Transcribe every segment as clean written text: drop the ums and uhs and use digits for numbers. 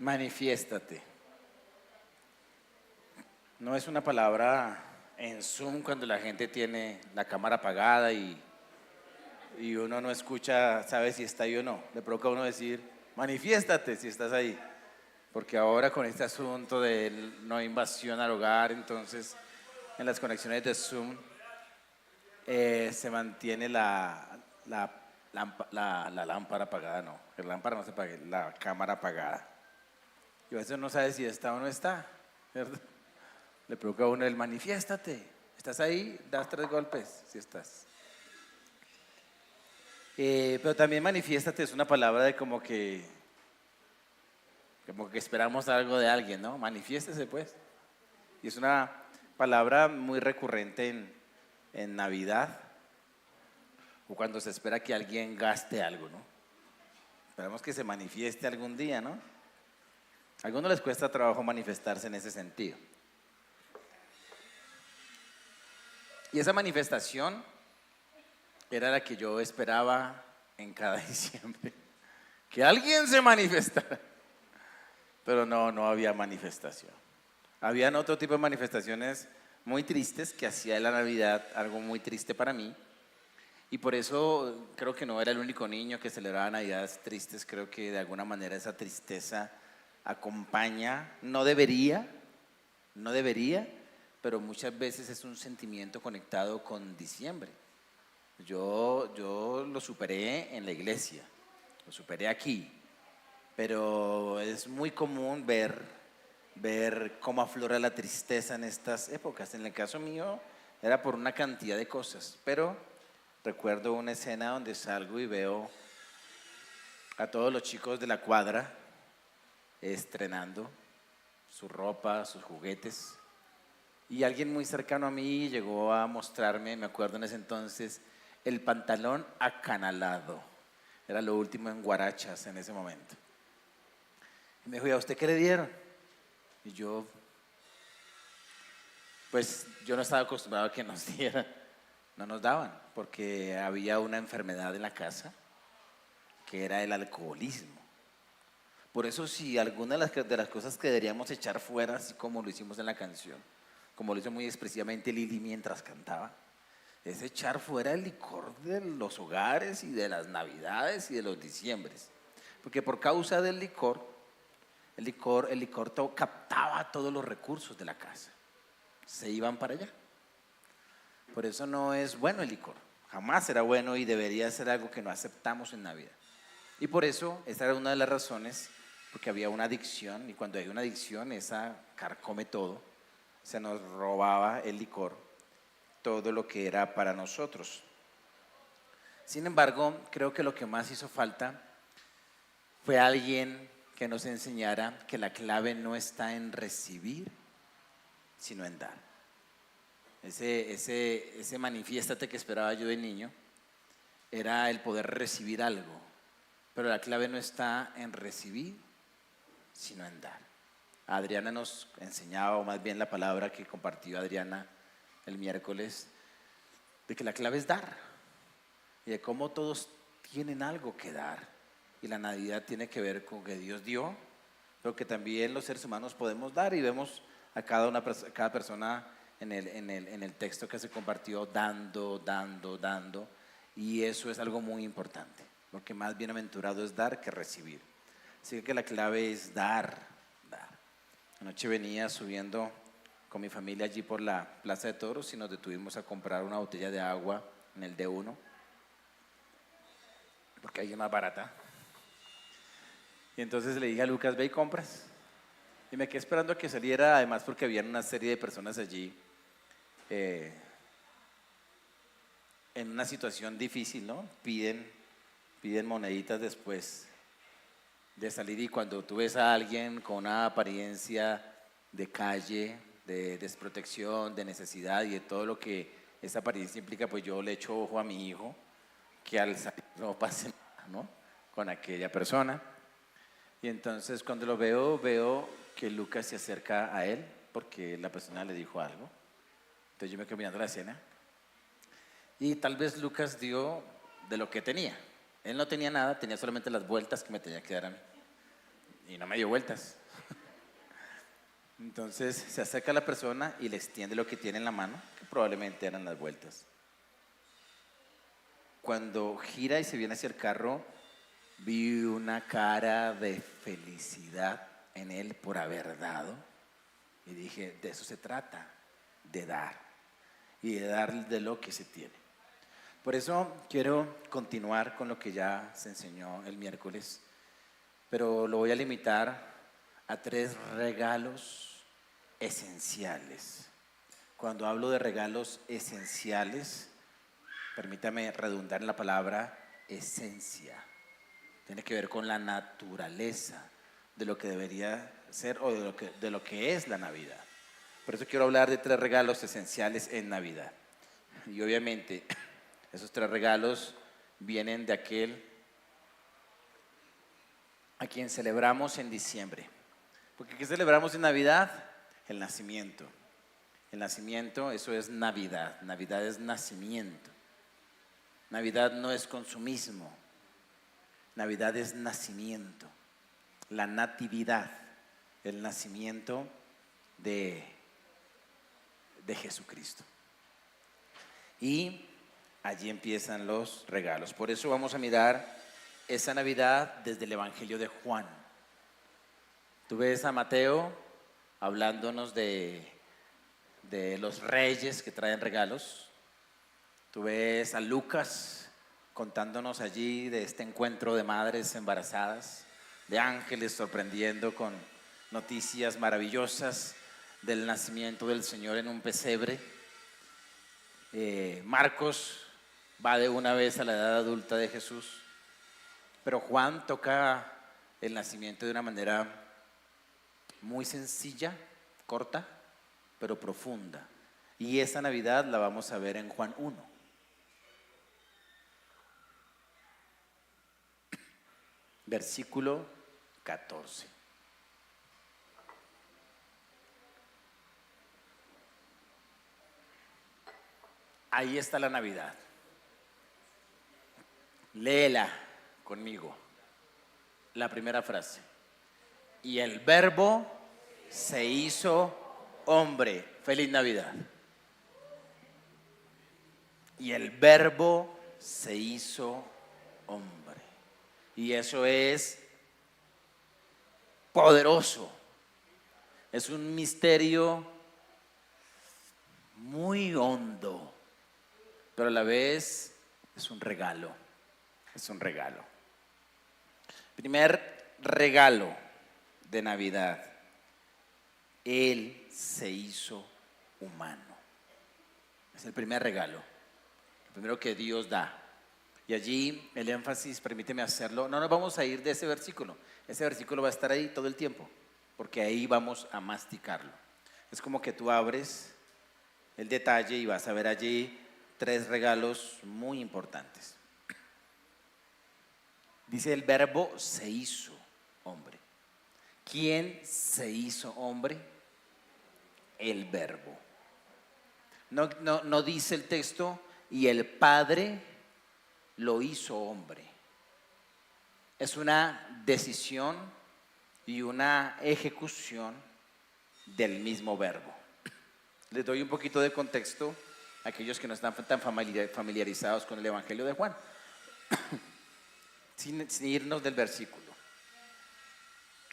Manifiéstate. No es una palabra en Zoom cuando la gente tiene la cámara apagada y uno no escucha, sabe si está ahí o no. Le provoca a uno decir, manifiéstate si estás ahí. Porque ahora con este asunto de no invasión al hogar, entonces en las conexiones de Zoom se mantiene la lámpara apagada, no, la lámpara no se apague, la cámara apagada. Y a veces no sabe si está o no está, ¿cierto? Le provoca a uno el manifiéstate. ¿Estás ahí? Das 3 golpes si estás. Pero también manifiéstate es una palabra de como que esperamos algo de alguien, ¿no? Manifiéstese pues. Y es una palabra muy recurrente en Navidad o cuando se espera que alguien gaste algo, ¿no? Esperamos que se manifieste algún día, ¿no? A algunos les cuesta trabajo manifestarse en ese sentido. Y esa manifestación era la que yo esperaba en cada diciembre. Que alguien se manifestara. Pero no había manifestación. Habían otro tipo de manifestaciones muy tristes que hacía de la Navidad algo muy triste para mí. Y por eso creo que no era el único niño que celebraba Navidades tristes. Creo que de alguna manera esa tristeza acompaña, no debería, pero muchas veces es un sentimiento conectado con diciembre. Yo lo superé en la iglesia, lo superé aquí, pero es muy común ver cómo aflora la tristeza en estas épocas. En el caso mío era por una cantidad de cosas, pero recuerdo una escena donde salgo y veo a todos los chicos de la cuadra estrenando su ropa, sus juguetes. Y alguien muy cercano a mí llegó a mostrarme, me acuerdo en ese entonces, el pantalón acanalado. Era lo último en guarachas en ese momento. Y me dijo, ¿y a usted qué le dieron? Y yo, pues yo no estaba acostumbrado a que nos dieran. No nos daban, porque había una enfermedad en la casa, que era el alcoholismo. Por eso si alguna de las cosas que deberíamos echar fuera, así como lo hicimos en la canción, como lo hizo muy expresivamente Lili mientras cantaba, es echar fuera el licor de los hogares y de las navidades y de los diciembres. Porque por causa del licor, el licor captaba todos los recursos de la casa. Se iban para allá. Por eso no es bueno el licor. Jamás será bueno y debería ser algo que no aceptamos en Navidad. Y por eso, esta era una de las razones, porque había una adicción, y cuando hay una adicción, esa carcome todo. Se nos robaba el licor, todo lo que era para nosotros. Sin embargo, creo que lo que más hizo falta fue alguien que nos enseñara que la clave no está en recibir, sino en dar. Ese manifiéstate que esperaba yo de niño era el poder recibir algo, pero la clave no está en recibir, sino en dar. Adriana nos enseñaba, o más bien la palabra que compartió Adriana el miércoles, de que la clave es dar y de cómo todos tienen algo que dar. Y la Navidad tiene que ver con que Dios dio, pero que también los seres humanos podemos dar, y vemos a cada persona en el texto que se compartió dando, y eso es algo muy importante, porque más bienaventurado es dar que recibir. Así que la clave es dar. Anoche venía subiendo con mi familia allí por la Plaza de Toros y nos detuvimos a comprar una botella de agua en el D1, porque ahí es más barata. Y entonces le dije a Lucas, ve y compras. Y me quedé esperando a que saliera, además porque había una serie de personas allí en una situación difícil, ¿no? Piden moneditas después de salir, y cuando tú ves a alguien con una apariencia de calle, de desprotección, de necesidad y de todo lo que esa apariencia implica, pues yo le echo ojo a mi hijo que al salir no pase nada, ¿no? Con aquella persona. Y entonces cuando lo veo que Lucas se acerca a él porque la persona le dijo algo. Entonces yo me quedo mirando la escena y tal vez Lucas dio de lo que tenía. Él no tenía nada, tenía solamente las vueltas que me tenía que dar a mí. Y no me dio vueltas, Entonces se acerca a la persona y le extiende lo que tiene en la mano, que probablemente eran las vueltas. Cuando gira y se viene hacia el carro, vi una cara de felicidad en él por haber dado. Y dije, de eso se trata, de dar. Y de dar de lo que se tiene. Por eso quiero continuar con lo que ya se enseñó el miércoles, pero lo voy a limitar a 3 regalos esenciales. Cuando hablo de regalos esenciales, permítame redundar en la palabra esencia. Tiene que ver con la naturaleza de lo que debería ser o de lo que es la Navidad. Por eso quiero hablar de 3 regalos esenciales en Navidad. Y obviamente esos 3 regalos vienen de aquel a quien celebramos en diciembre. Porque ¿qué celebramos en Navidad? El nacimiento. El nacimiento, eso es Navidad. Navidad es nacimiento. Navidad no es consumismo. Navidad es nacimiento. La natividad, el nacimiento de Jesucristo. Y allí empiezan los regalos. Por eso vamos a mirar esa Navidad desde el Evangelio de Juan. Tú ves a Mateo hablándonos de los reyes que traen regalos. Tú ves a Lucas contándonos allí de este encuentro de madres embarazadas, de ángeles sorprendiendo con noticias maravillosas del nacimiento del Señor en un pesebre. Marcos va de una vez a la edad adulta de Jesús, pero Juan toca el nacimiento de una manera muy sencilla, corta, pero profunda. Y esa Navidad la vamos a ver en Juan 1. Versículo 14. Ahí está la Navidad. Léela conmigo. La primera frase. Y el Verbo se hizo hombre. Feliz Navidad. Y el Verbo se hizo hombre. Y eso es poderoso. Es un misterio muy hondo, pero a la vez es un regalo. Es un regalo. Primer regalo de Navidad. Él se hizo humano. Es el primer regalo. El primero que Dios da. Y allí el énfasis, permíteme hacerlo, no nos vamos a ir de ese versículo. Ese versículo va a estar ahí todo el tiempo, porque ahí vamos a masticarlo. Es como que tú abres el detalle y vas a ver allí 3 regalos muy importantes. Dice el Verbo se hizo hombre. ¿Quién se hizo hombre? El Verbo. No dice el texto y el Padre lo hizo hombre. Es una decisión y una ejecución del mismo Verbo. Les doy un poquito de contexto a aquellos que no están tan familiarizados con el Evangelio de Juan, sin irnos del versículo.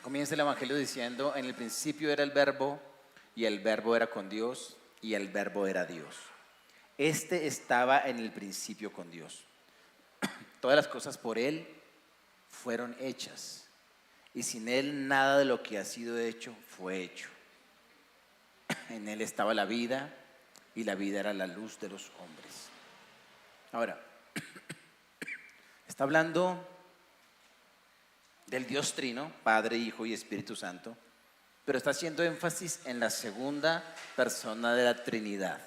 Comienza el Evangelio diciendo: en el principio era el Verbo, y el Verbo era con Dios, y el Verbo era Dios. Este estaba en el principio con Dios. Todas las cosas por Él fueron hechas, y sin Él nada de lo que ha sido hecho fue hecho. En Él estaba la vida, y la vida era la luz de los hombres. Ahora, está hablando del Dios Trino, Padre, Hijo y Espíritu Santo, pero está haciendo énfasis en la segunda persona de la Trinidad,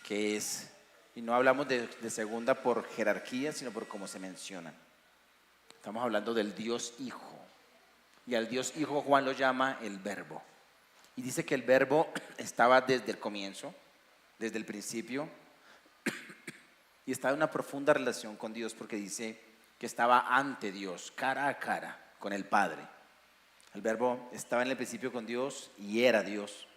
que es, y no hablamos de segunda por jerarquía, sino por cómo se menciona. Estamos hablando del Dios Hijo, y al Dios Hijo Juan lo llama el Verbo, y dice que el Verbo estaba desde el comienzo, desde el principio, y estaba en una profunda relación con Dios, porque dice que estaba ante Dios, cara a cara con el Padre. El verbo estaba en el principio con Dios y era Dios.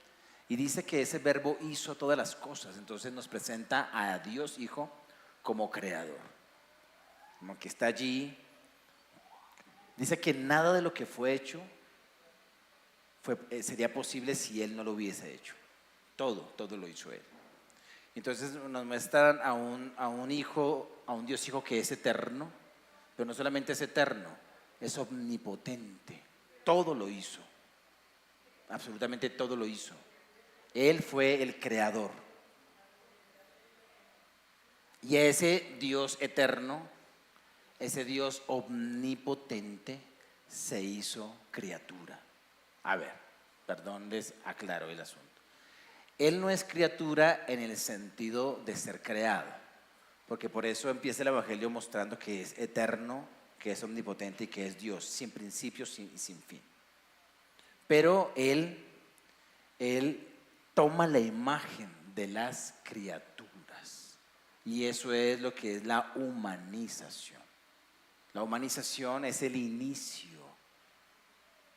Y dice que ese verbo hizo todas las cosas. Entonces nos presenta a Dios Hijo como creador, como que está allí. Dice que nada de lo que fue hecho sería posible si Él no lo hubiese hecho. Todo lo hizo Él. Entonces nos muestran a un hijo, a un Dios Hijo que es eterno, pero no solamente es eterno, es omnipotente. Todo lo hizo, absolutamente todo lo hizo. Él fue el creador. Y ese Dios eterno, ese Dios omnipotente, se hizo criatura. A ver, perdón, les aclaro el asunto. Él no es criatura en el sentido de ser creado, porque por eso empieza el Evangelio mostrando que es eterno, que es omnipotente y que es Dios, sin principio y sin fin. Pero Él toma la imagen de las criaturas, y eso es lo que es la humanización. La humanización es el inicio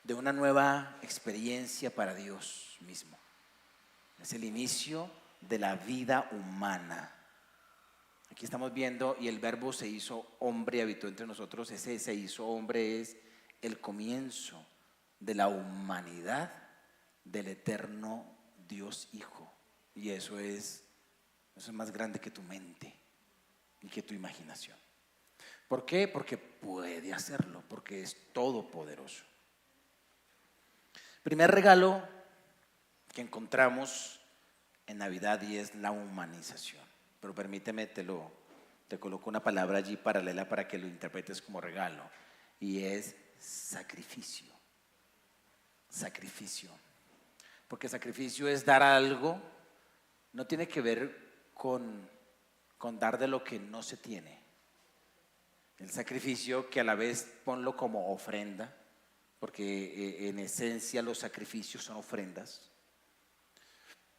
de una nueva experiencia para Dios mismo. Es el inicio de la vida humana. Aquí estamos viendo, y el verbo se hizo hombre y habitó entre nosotros. Ese se hizo hombre es el comienzo de la humanidad del eterno Dios Hijo. Y eso es más grande que tu mente y que tu imaginación. ¿Por qué? Porque puede hacerlo, porque es todopoderoso. Primer regalo que encontramos en Navidad, y es la humanización. Pero permíteme, te coloco una palabra allí paralela para que lo interpretes como regalo, y es sacrificio. Sacrificio. Porque sacrificio es dar algo, no tiene que ver con dar de lo que no se tiene. El sacrificio, que a la vez ponlo como ofrenda, porque en esencia los sacrificios son ofrendas.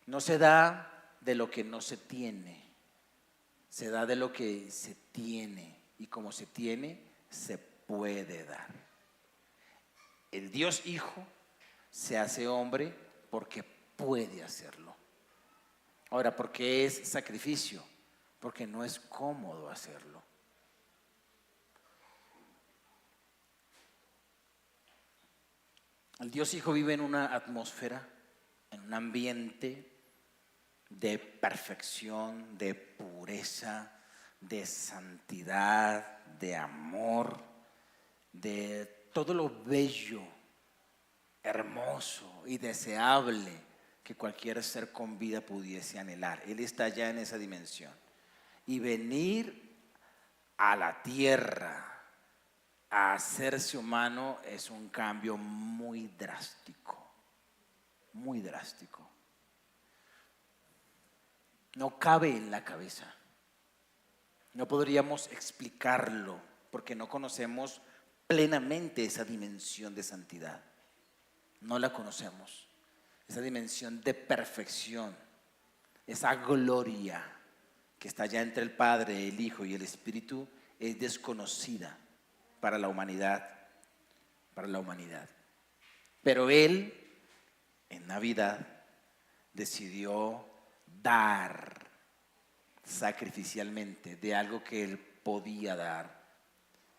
No se da de lo que no se tiene, se da de lo que se tiene, y como se tiene, se puede dar. El Dios Hijo se hace hombre porque puede hacerlo. Ahora, ¿por qué es sacrificio? Porque no es cómodo hacerlo. El Dios Hijo vive en una atmósfera, en un ambiente de perfección, de pureza, de santidad, de amor, de todo lo bello, hermoso y deseable que cualquier ser con vida pudiese anhelar. Él está ya en esa dimensión. Y venir a la tierra a hacerse humano es un cambio muy drástico, muy drástico. No cabe en la cabeza. No podríamos explicarlo porque no conocemos plenamente esa dimensión de santidad. No la conocemos. Esa dimensión de perfección, esa gloria que está ya entre el Padre, el Hijo y el Espíritu, es desconocida para la humanidad, Pero Él, en Navidad, decidió dar sacrificialmente de algo que Él podía dar.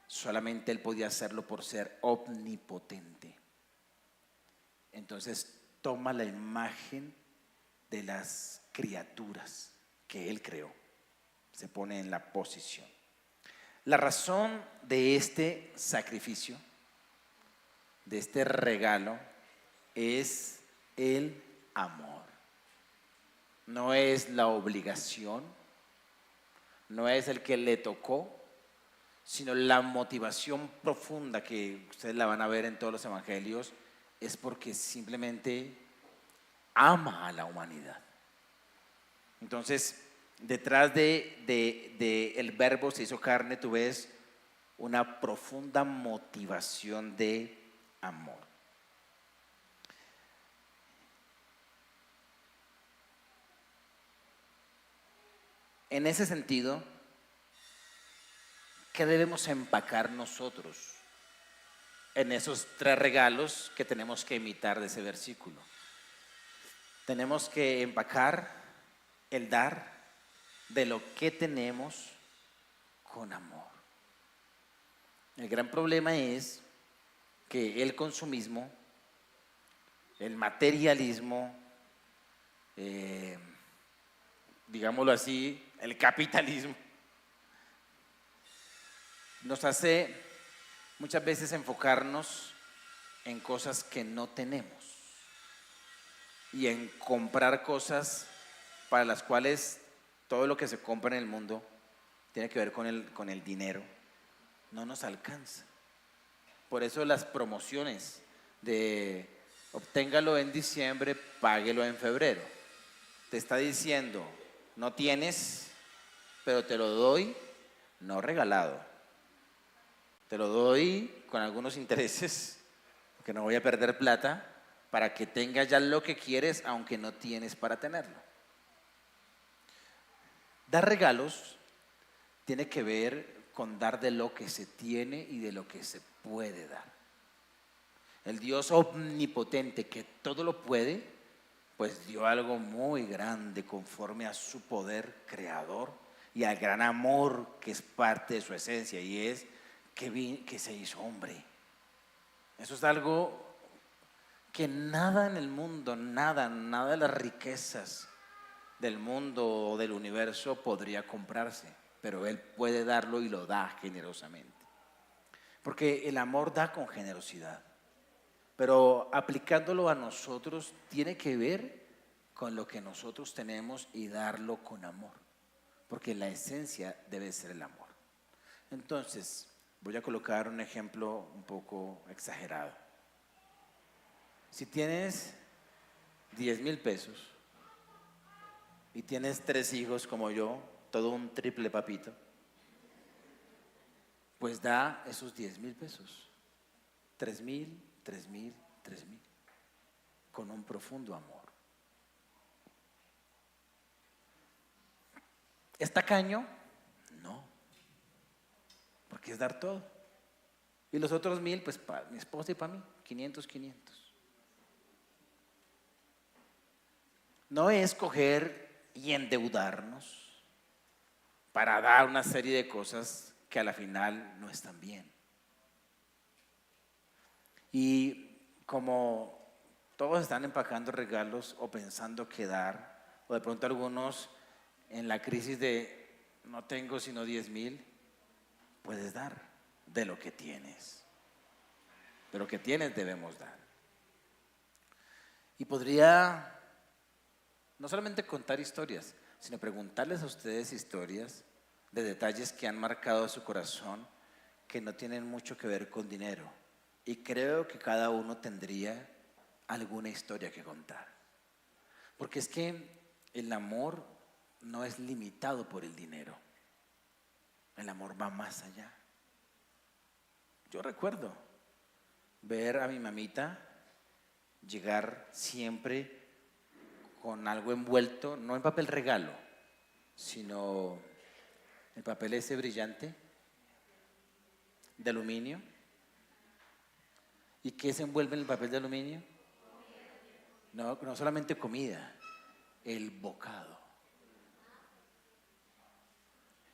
Solamente Él podía hacerlo por ser omnipotente. Entonces toma la imagen de las criaturas que Él creó, se pone en la posición. La razón de este sacrificio, de este regalo, es el amor. No es la obligación, no es el que le tocó, sino la motivación profunda, que ustedes la van a ver en todos los evangelios, es porque simplemente ama a la humanidad. Entonces, detrás de el verbo se hizo carne, tú ves una profunda motivación de amor. En ese sentido, ¿qué debemos empacar nosotros en esos tres regalos que tenemos que imitar de ese versículo. Tenemos que empacar el dar de lo que tenemos con amor. El gran problema es que el consumismo, el materialismo, digámoslo así, el capitalismo, nos hace muchas veces enfocarnos en cosas que no tenemos y en comprar cosas para las cuales todo lo que se compra en el mundo tiene que ver con el dinero, no nos alcanza. Por eso las promociones de obténgalo en diciembre, páguelo en febrero. Te está diciendo, no tienes, pero te lo doy no regalado. Te lo doy con algunos intereses, porque no voy a perder plata, para que tengas ya lo que quieres, aunque no tienes para tenerlo. Dar regalos tiene que ver con dar de lo que se tiene y de lo que se puede dar. El Dios omnipotente que todo lo puede, pues dio algo muy grande conforme a su poder creador y al gran amor que es parte de su esencia, y es que se hizo hombre. Eso es algo que nada en el mundo, nada de las riquezas del mundo o del universo podría comprarse, pero Él puede darlo y lo da generosamente. Porque el amor da con generosidad, pero aplicándolo a nosotros tiene que ver con lo que nosotros tenemos y darlo con amor, porque la esencia debe ser el amor. Entonces, voy a colocar un ejemplo un poco exagerado. Si tienes 10,000 pesos y tienes 3 hijos como yo, todo un triple papito, pues da esos 10,000 pesos, 3,000, 3,000, 3,000, con un profundo amor. ¿Es tacaño? No, porque es dar todo. Y los otros 1,000, pues para mi esposa y para mí, 500, 500. No es coger y endeudarnos para dar una serie de cosas que a la final no están bien. Y como todos están empacando regalos o pensando que dar, o de pronto algunos en la crisis de no tengo sino 10,000, puedes dar de lo que tienes. De lo que tienes debemos dar. Y podría no solamente contar historias, sino preguntarles a ustedes historias de detalles que han marcado su corazón, que no tienen mucho que ver con dinero. Y creo que cada uno tendría alguna historia que contar. Porque es que el amor no es limitado por el dinero. El amor va más allá. Yo recuerdo ver a mi mamita llegar siempre con algo envuelto, no en papel regalo, sino el papel ese brillante de aluminio. ¿Y qué se envuelve en el papel de aluminio? No solamente comida, el bocado.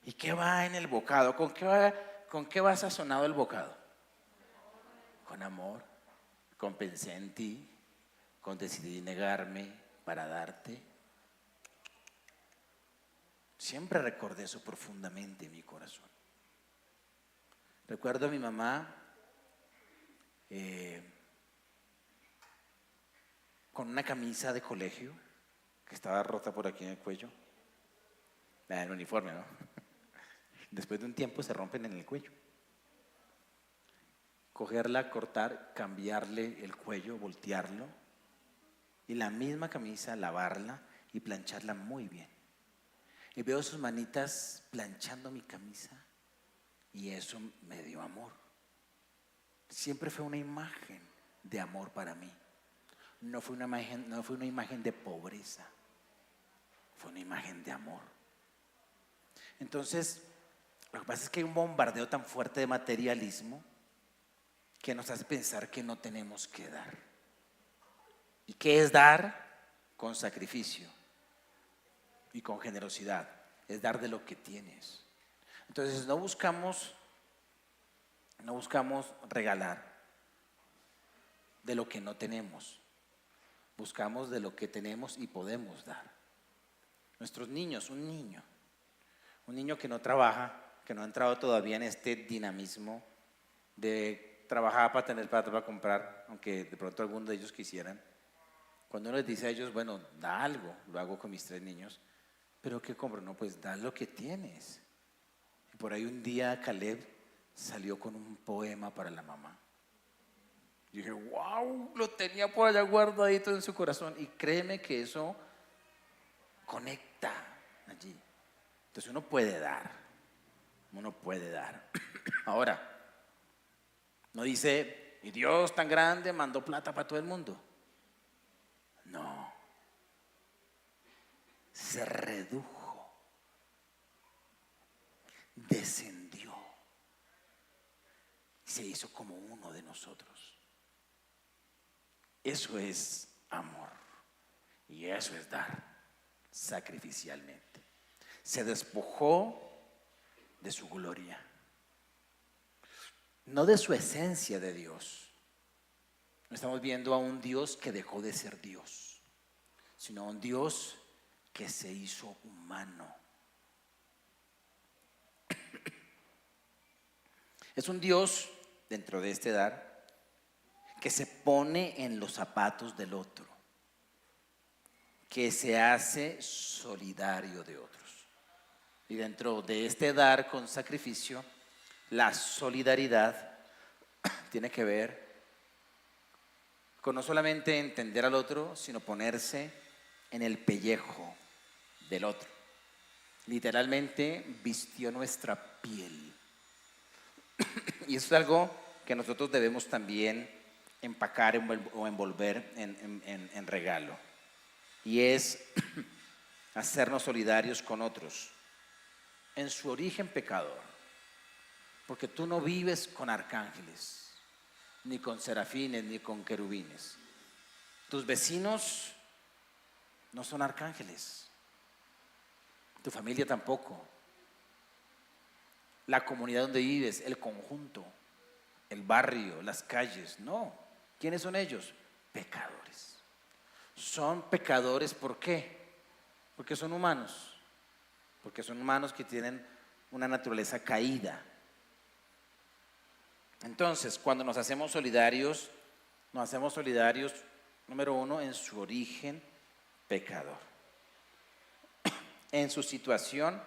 ¿Y qué va en el bocado? ¿Con qué va sazonado el bocado? Con amor, con pensé en ti, con decidí negarme para darte. Siempre recordé eso profundamente en mi corazón. Recuerdo a mi mamá con una camisa de colegio que estaba rota por aquí en el cuello, el uniforme, ¿no? Después de un tiempo se rompen en el cuello. Cogerla, cortar, cambiarle el cuello, voltearlo, y la misma camisa lavarla y plancharla muy bien. Y veo sus manitas planchando mi camisa y eso me dio amor. Siempre fue una imagen de amor para mí. No fue una imagen de pobreza, fue una imagen de amor. Entonces, lo que pasa es que hay un bombardeo tan fuerte de materialismo que nos hace pensar que no tenemos que dar. ¿Y qué es dar? Con sacrificio y con generosidad. Es dar de lo que tienes. Entonces no buscamos regalar de lo que no tenemos. Buscamos de lo que tenemos y podemos dar. Nuestros niños, un niño que no trabaja, que no ha entrado todavía en este dinamismo de trabajar para tener plata para comprar, aunque de pronto algunos de ellos quisieran. Cuando uno les dice a ellos, bueno, da algo, lo hago con mis 3 niños, pero ¿qué compro? No, pues da lo que tienes. Y por ahí un día Caleb salió con un poema para la mamá. Y dije, wow, lo tenía por allá guardadito en su corazón. Y créeme que eso conecta allí. Entonces uno puede dar. Ahora, no dice, y Dios tan grande mandó plata para todo el mundo. No. Se redujo. Descendió. Se hizo como uno de nosotros. Eso es amor. Y eso es dar sacrificialmente. Se despojó de su gloria, no de su esencia de Dios. No estamos viendo a un Dios que dejó de ser Dios, sino a un Dios que se hizo humano. Es un Dios, dentro de este dar, que se pone en los zapatos del otro, que se hace solidario de otros. Y dentro de este dar con sacrificio, la solidaridad tiene que ver con no solamente entender al otro, sino ponerse en el pellejo del otro. Literalmente vistió nuestra piel. Y eso es algo que nosotros debemos también empacar o envolver en regalo. Y es hacernos solidarios con otros en su origen pecador. Porque tú no vives con arcángeles, ni con serafines, ni con querubines. Tus vecinos no son arcángeles. Tu familia tampoco. La comunidad donde vives, el conjunto, el barrio, las calles, no. ¿Quiénes son ellos? Pecadores. Son pecadores, ¿por qué? Porque son humanos. Porque son humanos que tienen una naturaleza caída. Entonces, cuando nos hacemos solidarios, número 1, en su origen pecador. En su situación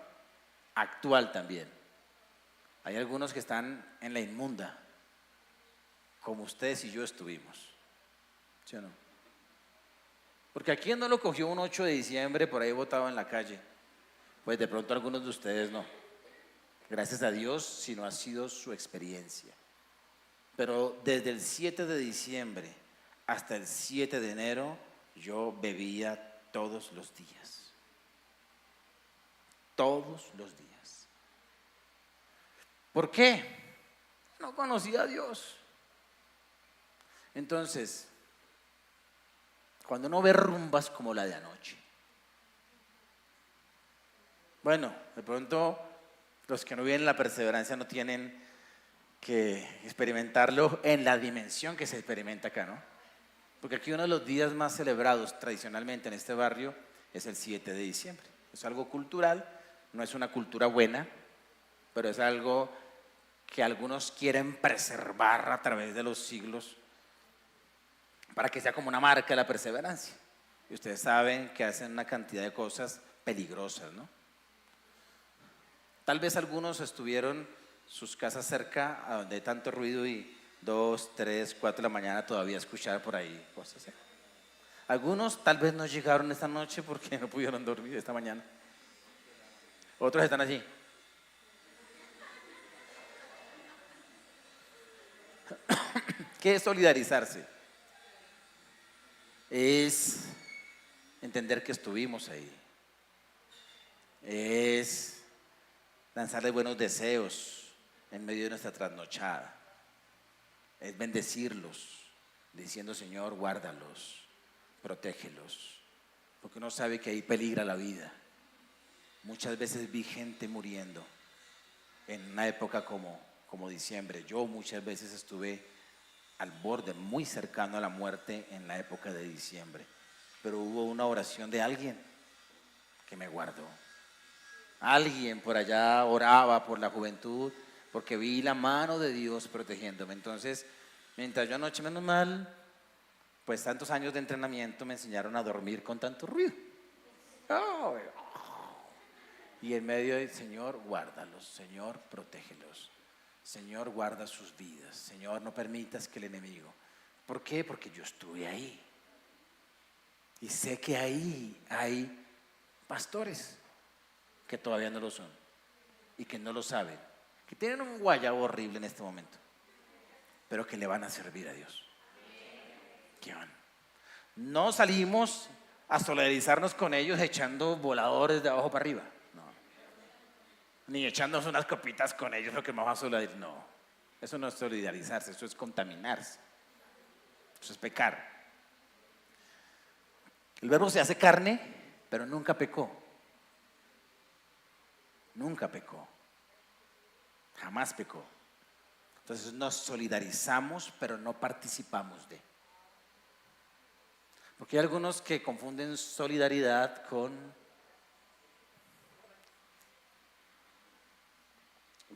actual también. Hay algunos que están en la inmunda, como ustedes y yo estuvimos. ¿Sí o no? Porque ¿a quién no lo cogió un 8 de diciembre por ahí botado en la calle? Pues de pronto algunos de ustedes no. Gracias a Dios si no ha sido su experiencia. Pero desde el 7 de diciembre hasta el 7 de enero yo bebía todos los días. Todos los días. ¿Por qué? No conocía a Dios. Entonces, cuando uno ve rumbas como la de anoche, bueno, de pronto los que no viven la perseverancia no tienen que experimentarlo en la dimensión que se experimenta acá, ¿no? Porque aquí uno de los días más celebrados tradicionalmente en este barrio es el 7 de diciembre. Es algo cultural, no es una cultura buena, pero es algo que algunos quieren preservar a través de los siglos para que sea como una marca de la perseverancia. Y ustedes saben que hacen una cantidad de cosas peligrosas, ¿no? Tal vez algunos estuvieron sus casas cerca a donde hay tanto ruido y 2, 3, 4 de la mañana todavía escuchar por ahí cosas. Algunos tal vez no llegaron esta noche porque no pudieron dormir esta mañana. Otros están allí. ¿Qué es solidarizarse? Es entender que estuvimos ahí. Es lanzarle buenos deseos en medio de nuestra trasnochada. es bendecirlos, diciendo: Señor, guárdalos, protégelos, porque uno sabe que ahí peligra la vida. Muchas veces vi gente muriendo en una época como diciembre. Yo muchas veces estuve al borde, muy cercano a la muerte en la época de diciembre, pero hubo una oración de alguien que me guardó. Alguien por allá oraba por la juventud, porque vi la mano de Dios protegiéndome. Entonces, mientras yo anoche, menos mal, pues tantos años de entrenamiento me enseñaron a dormir con tanto ruido. Y en medio del: Señor, guárdalos, Señor, protégelos, Señor, guarda sus vidas, Señor, no permitas que el enemigo. ¿Por qué? Porque yo estuve ahí. Y sé que ahí hay pastores que todavía no lo son y que no lo saben, que tienen un guayabo horrible en este momento, pero que le van a servir a Dios. ¿Qué van? No salimos a solidarizarnos con ellos echando voladores de abajo para arriba, no. Ni echándonos unas copitas con ellos, lo que vamos a solidarizar, no. Eso no es solidarizarse, eso es contaminarse, eso es pecar. El Verbo se hace carne, pero nunca pecó. Nunca pecó. Jamás pecó. Entonces nos solidarizamos, pero no participamos de. Porque hay algunos que confunden solidaridad con...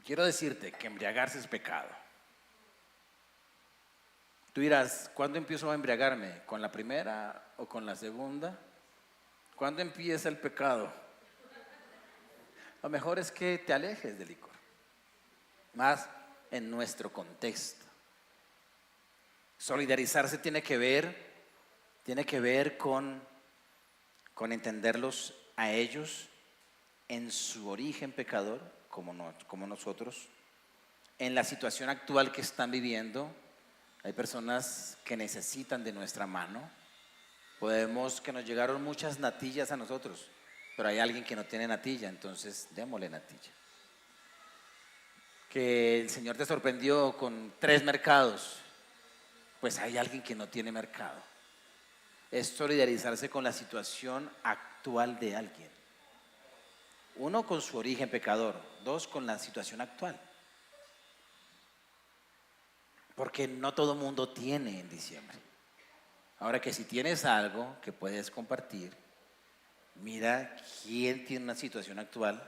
Quiero decirte que embriagarse es pecado. Tú dirás: ¿cuándo empiezo a embriagarme? ¿Con la primera o con la segunda? ¿Cuándo empieza el pecado? Lo mejor es que te alejes del licor, más en nuestro contexto. Solidarizarse tiene que ver con entenderlos a ellos en su origen pecador, como nosotros, en la situación actual que están viviendo. Hay personas que necesitan de nuestra mano. Que nos llegaron muchas natillas a nosotros, pero hay alguien que no tiene natilla, entonces démosle natilla. Que el Señor te sorprendió con 3 mercados, pues hay alguien que no tiene mercado. Es solidarizarse con la situación actual de alguien. 1, con su origen pecador. 2, con la situación actual. Porque no todo mundo tiene en diciembre. Ahora, que si tienes algo que puedes compartir, mira quién tiene una situación actual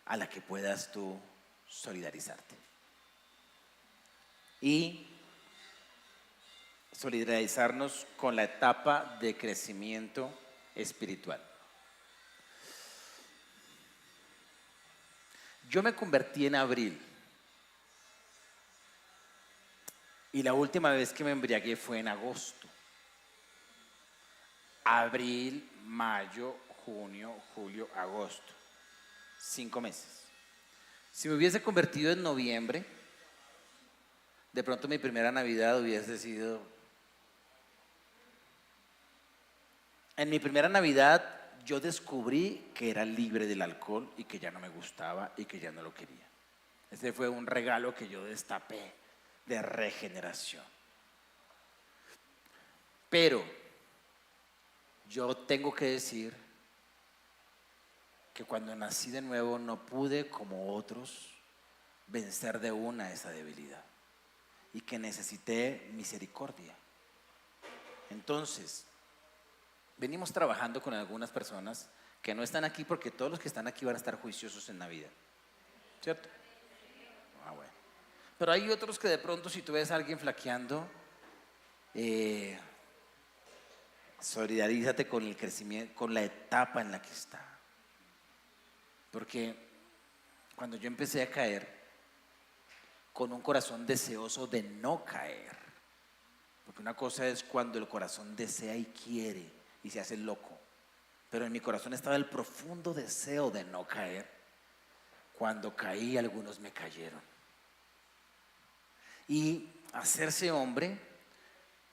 a la que puedas tú solidarizarte. Y solidarizarnos con la etapa de crecimiento espiritual. Yo me convertí en abril. Y la última vez que me embriagué fue en agosto. Abril, mayo, junio, julio, agosto. 5 meses. Si me hubiese convertido en noviembre, de pronto mi primera Navidad hubiese sido... En mi primera Navidad yo descubrí que era libre del alcohol y que ya no me gustaba y que ya no lo quería. Ese fue un regalo que yo destapé de regeneración. Pero yo tengo que decir que cuando nací de nuevo no pude, como otros, vencer de una esa debilidad y que necesité misericordia. Entonces, venimos trabajando con algunas personas que no están aquí, porque todos los que están aquí van a estar juiciosos en la vida, ¿cierto? Bueno. Pero hay otros que de pronto, si tú ves a alguien flaqueando, solidarízate con el crecimiento, con la etapa en la que está. Porque cuando yo empecé a caer, con un corazón deseoso de no caer, porque una cosa es cuando el corazón desea y quiere y se hace loco, pero en mi corazón estaba el profundo deseo de no caer. Cuando caí, algunos me cayeron. Y hacerse hombre,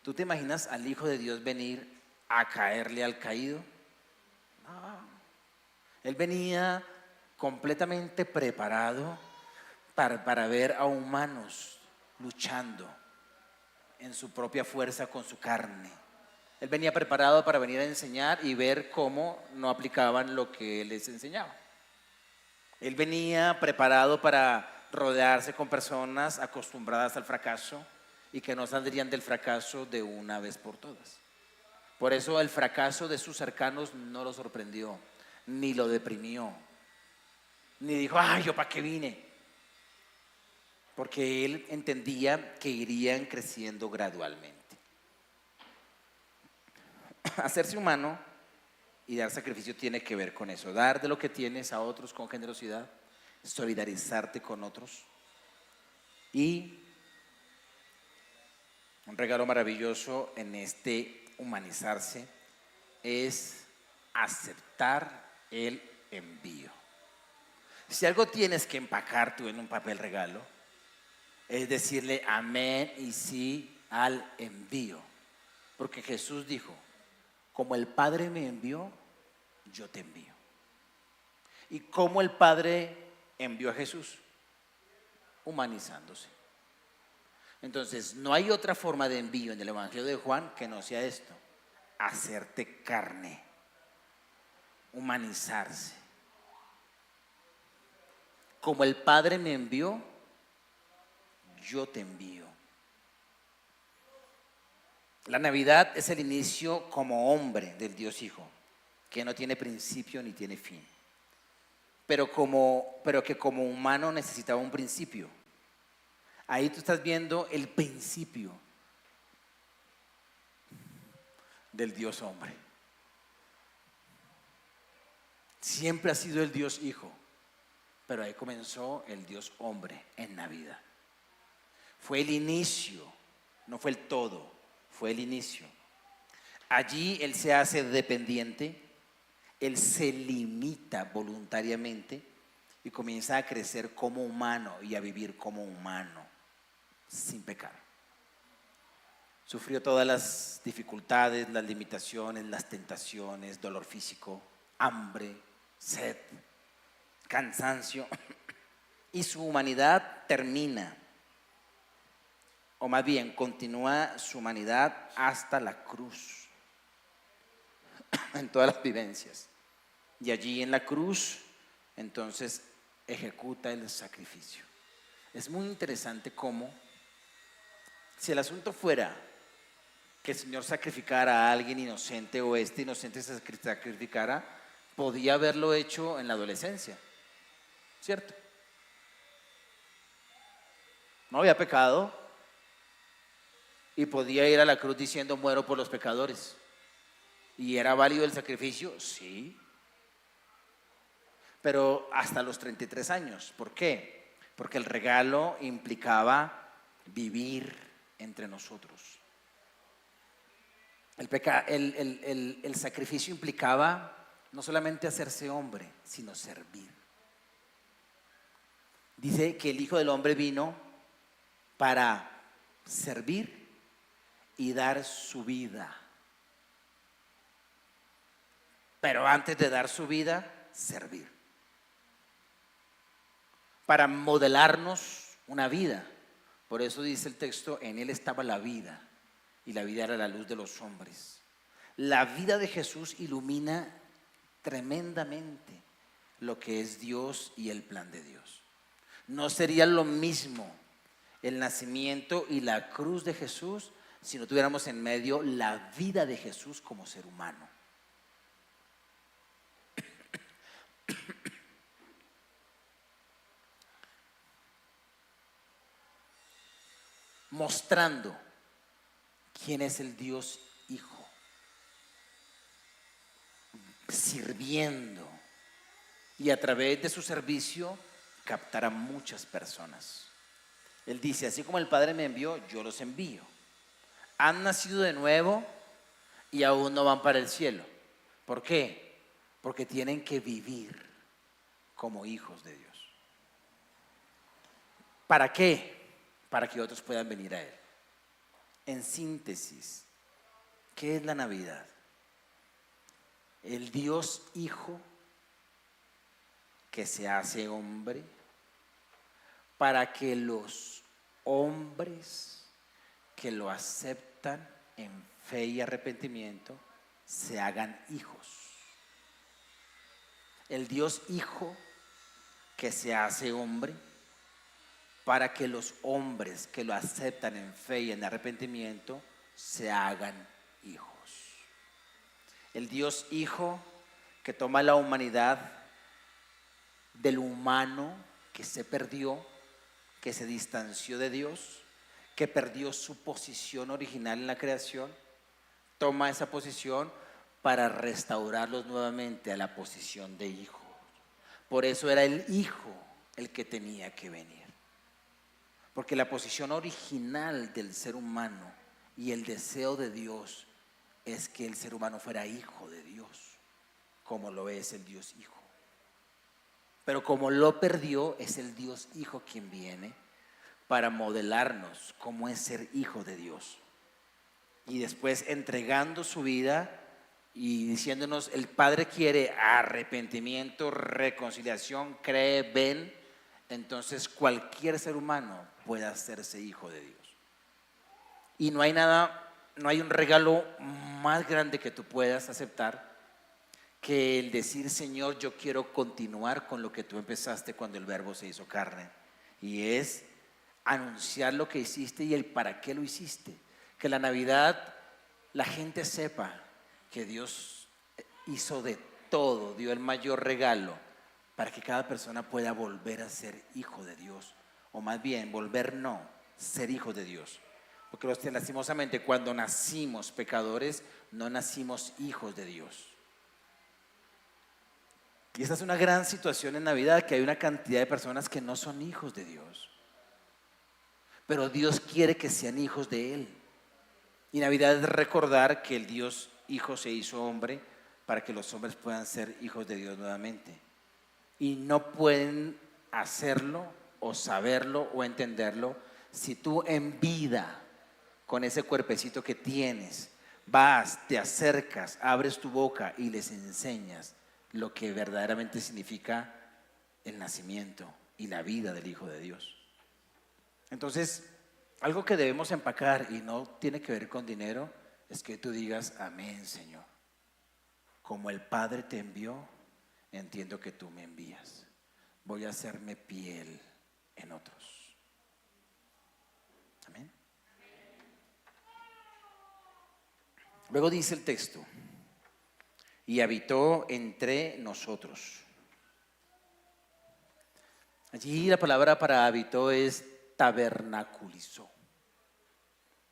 ¿tú te imaginas al Hijo de Dios venir a caerle al caído? No. Él venía completamente preparado para ver a humanos luchando, en su propia fuerza con su carne. Él venía preparado para venir a enseñar y ver cómo no aplicaban lo que él les enseñaba. Él venía preparado para rodearse con personas acostumbradas al fracaso y que no saldrían del fracaso de una vez por todas. Por eso el fracaso de sus cercanos no lo sorprendió, ni lo deprimió, ni dijo, ay, ¿yo para qué vine? Porque él entendía que irían creciendo gradualmente. Hacerse humano y dar sacrificio tiene que ver con eso, dar de lo que tienes a otros con generosidad, solidarizarte con otros y un regalo maravilloso en este humanizarse es aceptar el envío. Si algo tienes que empacar tú en un papel regalo, es decirle amén y sí al envío. Porque Jesús dijo, como el Padre me envió, yo te envío. ¿Y cómo el Padre envió a Jesús? Humanizándose. Entonces, no hay otra forma de envío en el Evangelio de Juan que no sea esto, hacerte carne, humanizarse. Como el Padre me envió, yo te envío. La Navidad es el inicio como hombre del Dios Hijo, que no tiene principio ni tiene fin, pero que como humano necesitaba un principio. Ahí tú estás viendo el principio del Dios hombre. Siempre ha sido el Dios Hijo, pero ahí comenzó el Dios hombre en Navidad. Fue el inicio, no fue el todo, fue el inicio. Allí Él se hace dependiente, Él se limita voluntariamente y comienza a crecer como humano y a vivir como humano, sin pecar. Sufrió todas las dificultades, las limitaciones, las tentaciones, dolor físico, hambre, sed, cansancio, y su humanidad termina, o más bien continúa su humanidad hasta la cruz, en todas las vivencias. Y allí en la cruz, entonces, ejecuta el sacrificio. Es muy interesante cómo, si el asunto fuera que el Señor sacrificara a alguien inocente o este inocente se sacrificara, podía haberlo hecho en la adolescencia, ¿cierto? No había pecado y podía ir a la cruz diciendo muero por los pecadores. ¿Y era válido el sacrificio? Sí. Pero hasta los 33 años. ¿Por qué? Porque el regalo implicaba vivir entre nosotros. El sacrificio implicaba no solamente hacerse hombre, sino servir. Dice que el Hijo del Hombre vino para servir y dar su vida. Pero antes de dar su vida, servir. Para modelarnos una vida. Por eso dice el texto, en Él estaba la vida y la vida era la luz de los hombres. La vida de Jesús ilumina tremendamente lo que es Dios y el plan de Dios. No sería lo mismo el nacimiento y la cruz de Jesús si no tuviéramos en medio la vida de Jesús como ser humano. Mostrando quién es el Dios Hijo, sirviendo y a través de su servicio captar a muchas personas. Él dice, así como el Padre me envió, yo los envío. Han nacido de nuevo y aún no van para el cielo. ¿Por qué? Porque tienen que vivir como hijos de Dios. ¿Para qué? Para que otros puedan venir a Él. En síntesis, ¿qué es la Navidad? El Dios Hijo que se hace hombre para que los hombres que lo aceptan en fe y arrepentimiento se hagan hijos. El Dios Hijo que se hace hombre para que los hombres que lo aceptan en fe y en arrepentimiento se hagan hijos. El Dios Hijo que toma la humanidad del humano que se perdió, que se distanció de Dios, que perdió su posición original en la creación, toma esa posición para restaurarlos nuevamente a la posición de hijo. Por eso era el Hijo el que tenía que venir. Porque la posición original del ser humano y el deseo de Dios es que el ser humano fuera hijo de Dios, como lo es el Dios Hijo. Pero como lo perdió, es el Dios Hijo quien viene para modelarnos cómo es ser hijo de Dios. Y después entregando su vida y diciéndonos, el Padre quiere arrepentimiento, reconciliación, cree, ven. Entonces cualquier ser humano puede hacerse hijo de Dios. Y no hay nada, no hay un regalo más grande que tú puedas aceptar que el decir, Señor, yo quiero continuar con lo que tú empezaste cuando el Verbo se hizo carne. Y es anunciar lo que hiciste y el para qué lo hiciste. Que la Navidad la gente sepa que Dios hizo de todo, dio el mayor regalo para que cada persona pueda volver a ser hijo de Dios. O más bien, ser hijo de Dios. Porque lastimosamente cuando nacimos pecadores, no nacimos hijos de Dios. Y esta es una gran situación en Navidad, que hay una cantidad de personas que no son hijos de Dios. Pero Dios quiere que sean hijos de Él. Y Navidad es recordar que el Dios Hijo se hizo hombre para que los hombres puedan ser hijos de Dios nuevamente. Y no pueden hacerlo o saberlo o entenderlo si tú en vida, con ese cuerpecito que tienes, vas, te acercas, abres tu boca y les enseñas lo que verdaderamente significa el nacimiento y la vida del Hijo de Dios. Entonces, algo que debemos empacar y no tiene que ver con dinero es que tú digas, amén, Señor. Como el Padre te envió, entiendo que tú me envías. Voy a hacerme piel en otros. Amén. Luego dice el texto, y habitó entre nosotros. Allí la palabra para habitó es tabernaculizó.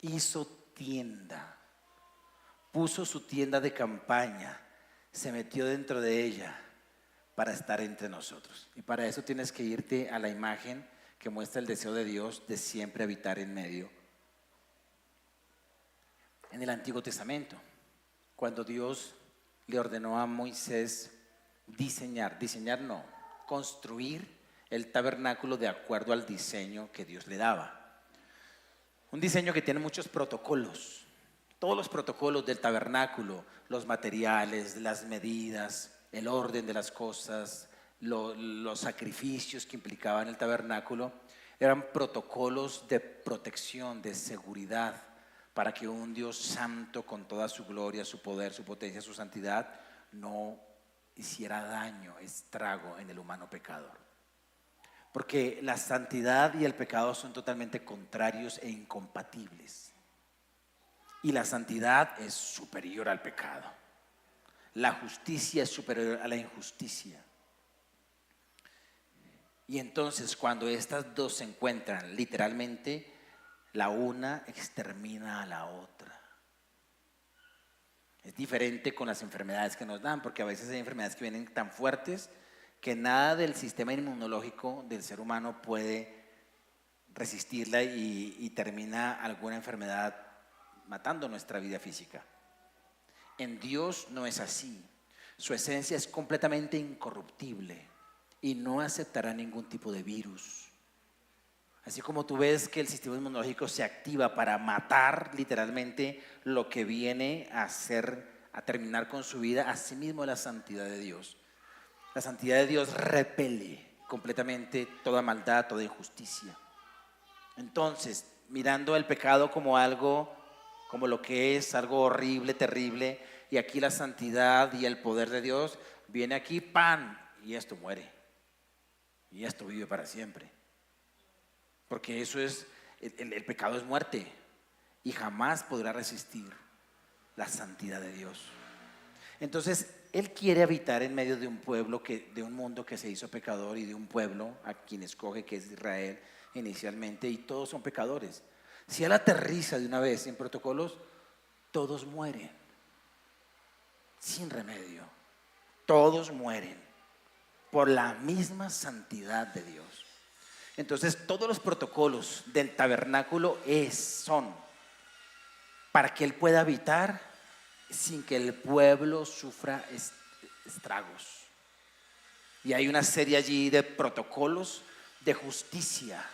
Hizo tienda, puso su tienda de campaña, se metió dentro de ella para estar entre nosotros. Y para eso tienes que irte a la imagen que muestra el deseo de Dios de siempre habitar en medio. En el Antiguo Testamento, cuando Dios le ordenó a Moisés construir el tabernáculo de acuerdo al diseño que Dios le daba. Un diseño que tiene muchos protocolos. Todos los protocolos del tabernáculo, los materiales, las medidas, el orden de las cosas, los sacrificios que implicaban el tabernáculo, eran protocolos de protección, de seguridad, para que un Dios santo con toda su gloria, su poder, su potencia, su santidad, no hiciera daño, estrago en el humano pecador. Porque la santidad y el pecado son totalmente contrarios e incompatibles. Y la santidad es superior al pecado. La justicia es superior a la injusticia. Y entonces cuando estas dos se encuentran, literalmente, la una extermina a la otra. Es diferente con las enfermedades que nos dan, porque a veces hay enfermedades que vienen tan fuertes que nada del sistema inmunológico del ser humano puede resistirla y termina alguna enfermedad matando nuestra vida física. En Dios no es así. Su esencia es completamente incorruptible y no aceptará ningún tipo de virus. Así como tú ves que el sistema inmunológico se activa para matar literalmente lo que viene a terminar con su vida, así mismo la santidad de Dios. La santidad de Dios repele completamente toda maldad, toda injusticia. Entonces, mirando el pecado como algo, como lo que es, algo horrible, terrible, y aquí la santidad y el poder de Dios, viene aquí, pan, y esto muere, y esto vive para siempre. Porque eso es, el pecado es muerte, y jamás podrá resistir la santidad de Dios. Entonces, Él quiere habitar en medio de un pueblo, de un mundo que se hizo pecador, y de un pueblo a quien escoge, que es Israel inicialmente, y todos son pecadores. Si Él aterriza de una vez en protocolos, todos mueren, sin remedio. Todos mueren por la misma santidad de Dios. Entonces, todos los protocolos del tabernáculo son para que Él pueda habitar sin que el pueblo sufra estragos. Y hay una serie allí de protocolos de justicia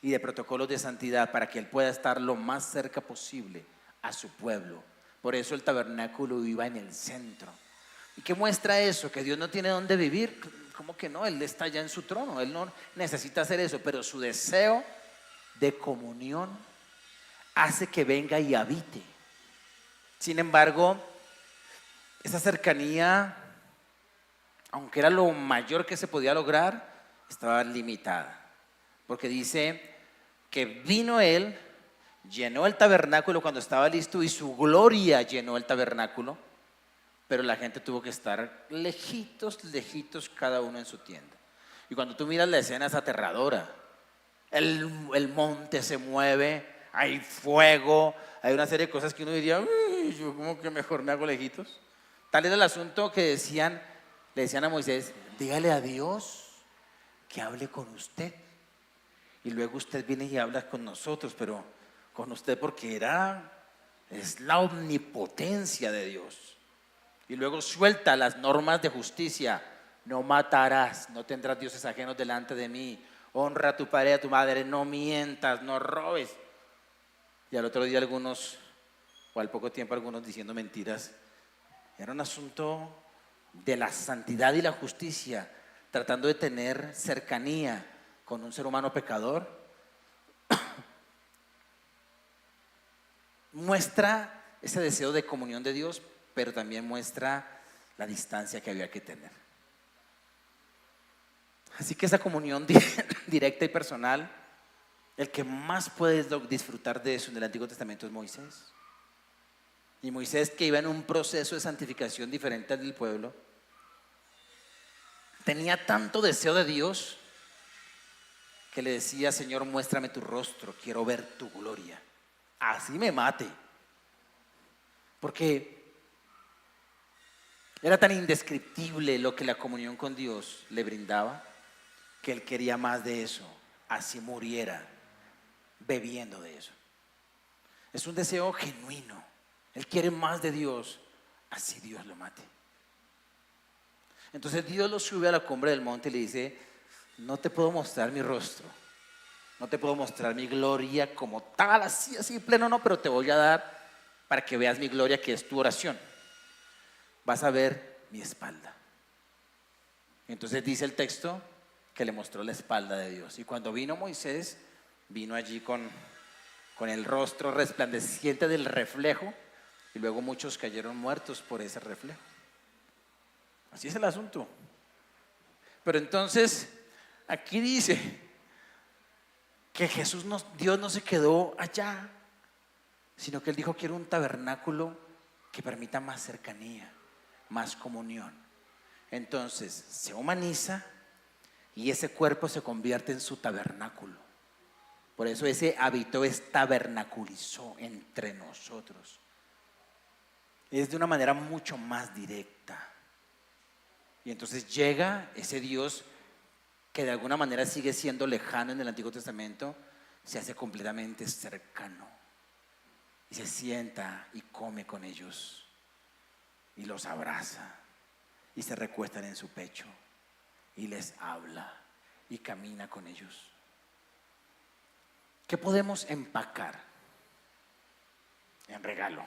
y de protocolos de santidad para que Él pueda estar lo más cerca posible a su pueblo. Por eso el tabernáculo iba en el centro. ¿Y qué muestra eso? Que Dios no tiene dónde vivir. ¿Cómo que no? Él está ya en su trono, Él no necesita hacer eso, pero su deseo de comunión hace que venga y habite. Sin embargo, esa cercanía, aunque era lo mayor que se podía lograr, estaba limitada. Porque dice que vino Él, llenó el tabernáculo cuando estaba listo y su gloria llenó el tabernáculo, pero la gente tuvo que estar lejitos, lejitos cada uno en su tienda. Y cuando tú miras la escena es aterradora. El monte se mueve, hay fuego, hay una serie de cosas que uno diría, yo como que mejor me hago lejitos. Tal era el asunto que le decían a Moisés, dígale a Dios que hable con usted. Y luego usted viene y habla con nosotros, pero con usted porque es la omnipotencia de Dios. Y luego suelta las normas de justicia. No matarás, no tendrás dioses ajenos delante de mí. Honra a tu padre y a tu madre, no mientas, no robes. Y al otro día algunos, o al poco tiempo algunos diciendo mentiras. Era un asunto de la santidad y la justicia, tratando de tener cercanía con un ser humano pecador. Muestra ese deseo de comunión de Dios, pero también muestra la distancia que había que tener. Así que esa comunión directa y personal, el que más puede disfrutar de eso en el Antiguo Testamento es Moisés. Y Moisés, que iba en un proceso de santificación diferente al del pueblo, tenía tanto deseo de Dios que le decía, Señor, muéstrame tu rostro, quiero ver tu gloria. Así me mate. Porque era tan indescriptible lo que la comunión con Dios le brindaba, que él quería más de eso, así muriera bebiendo de eso. Es un deseo genuino. Él quiere más de Dios, así Dios lo mate. Entonces Dios lo sube a la cumbre del monte y le dice, no te puedo mostrar mi rostro, no te puedo mostrar mi gloria como tal, así pleno no, pero te voy a dar para que veas mi gloria, que es tu oración. Vas a ver mi espalda. Entonces dice el texto que le mostró la espalda de Dios. Y cuando vino Moisés, vino allí con el rostro resplandeciente del reflejo, y luego muchos cayeron muertos por ese reflejo. Así es el asunto. Pero entonces, aquí dice que Dios no se quedó allá, sino que Él dijo, quiero un tabernáculo que permita más cercanía, más comunión. Entonces se humaniza y ese cuerpo se convierte en su tabernáculo. Por eso ese habitó, tabernaculizó entre nosotros. Es de una manera mucho más directa. Y entonces llega ese Dios que de alguna manera sigue siendo lejano en el Antiguo Testamento, se hace completamente cercano y se sienta y come con ellos y los abraza y se recuestan en su pecho y les habla y camina con ellos. ¿Qué podemos empacar en regalo?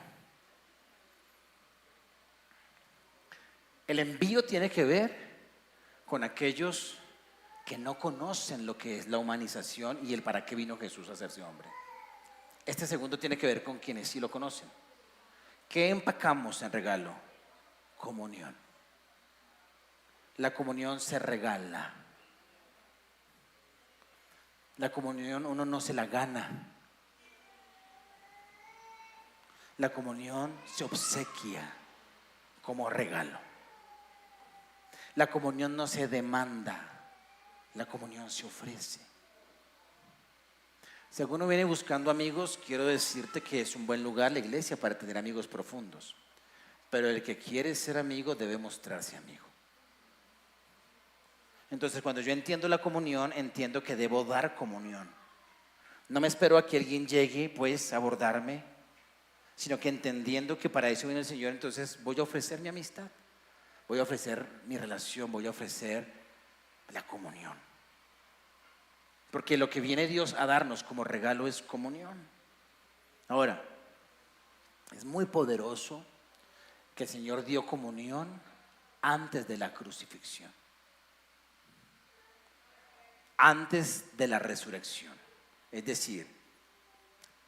El envío tiene que ver con aquellos que no conocen lo que es la humanización y el para qué vino Jesús a hacerse hombre. Este segundo tiene que ver con quienes sí lo conocen. ¿Qué empacamos en regalo? Comunión. La comunión se regala. La comunión uno no se la gana. La comunión se obsequia como regalo. La comunión no se demanda, la comunión se ofrece. Si alguno viene buscando amigos, quiero decirte que es un buen lugar la iglesia para tener amigos profundos. Pero el que quiere ser amigo debe mostrarse amigo. Entonces, cuando yo entiendo la comunión, entiendo que debo dar comunión. No me espero a que alguien llegue pues a abordarme, sino que entendiendo que para eso viene el Señor, entonces voy a ofrecer mi amistad, voy a ofrecer mi relación, voy a ofrecer la comunión. Porque lo que viene Dios a darnos como regalo es comunión. Ahora, es muy poderoso que el Señor dio comunión antes de la crucifixión, antes de la resurrección. Es decir,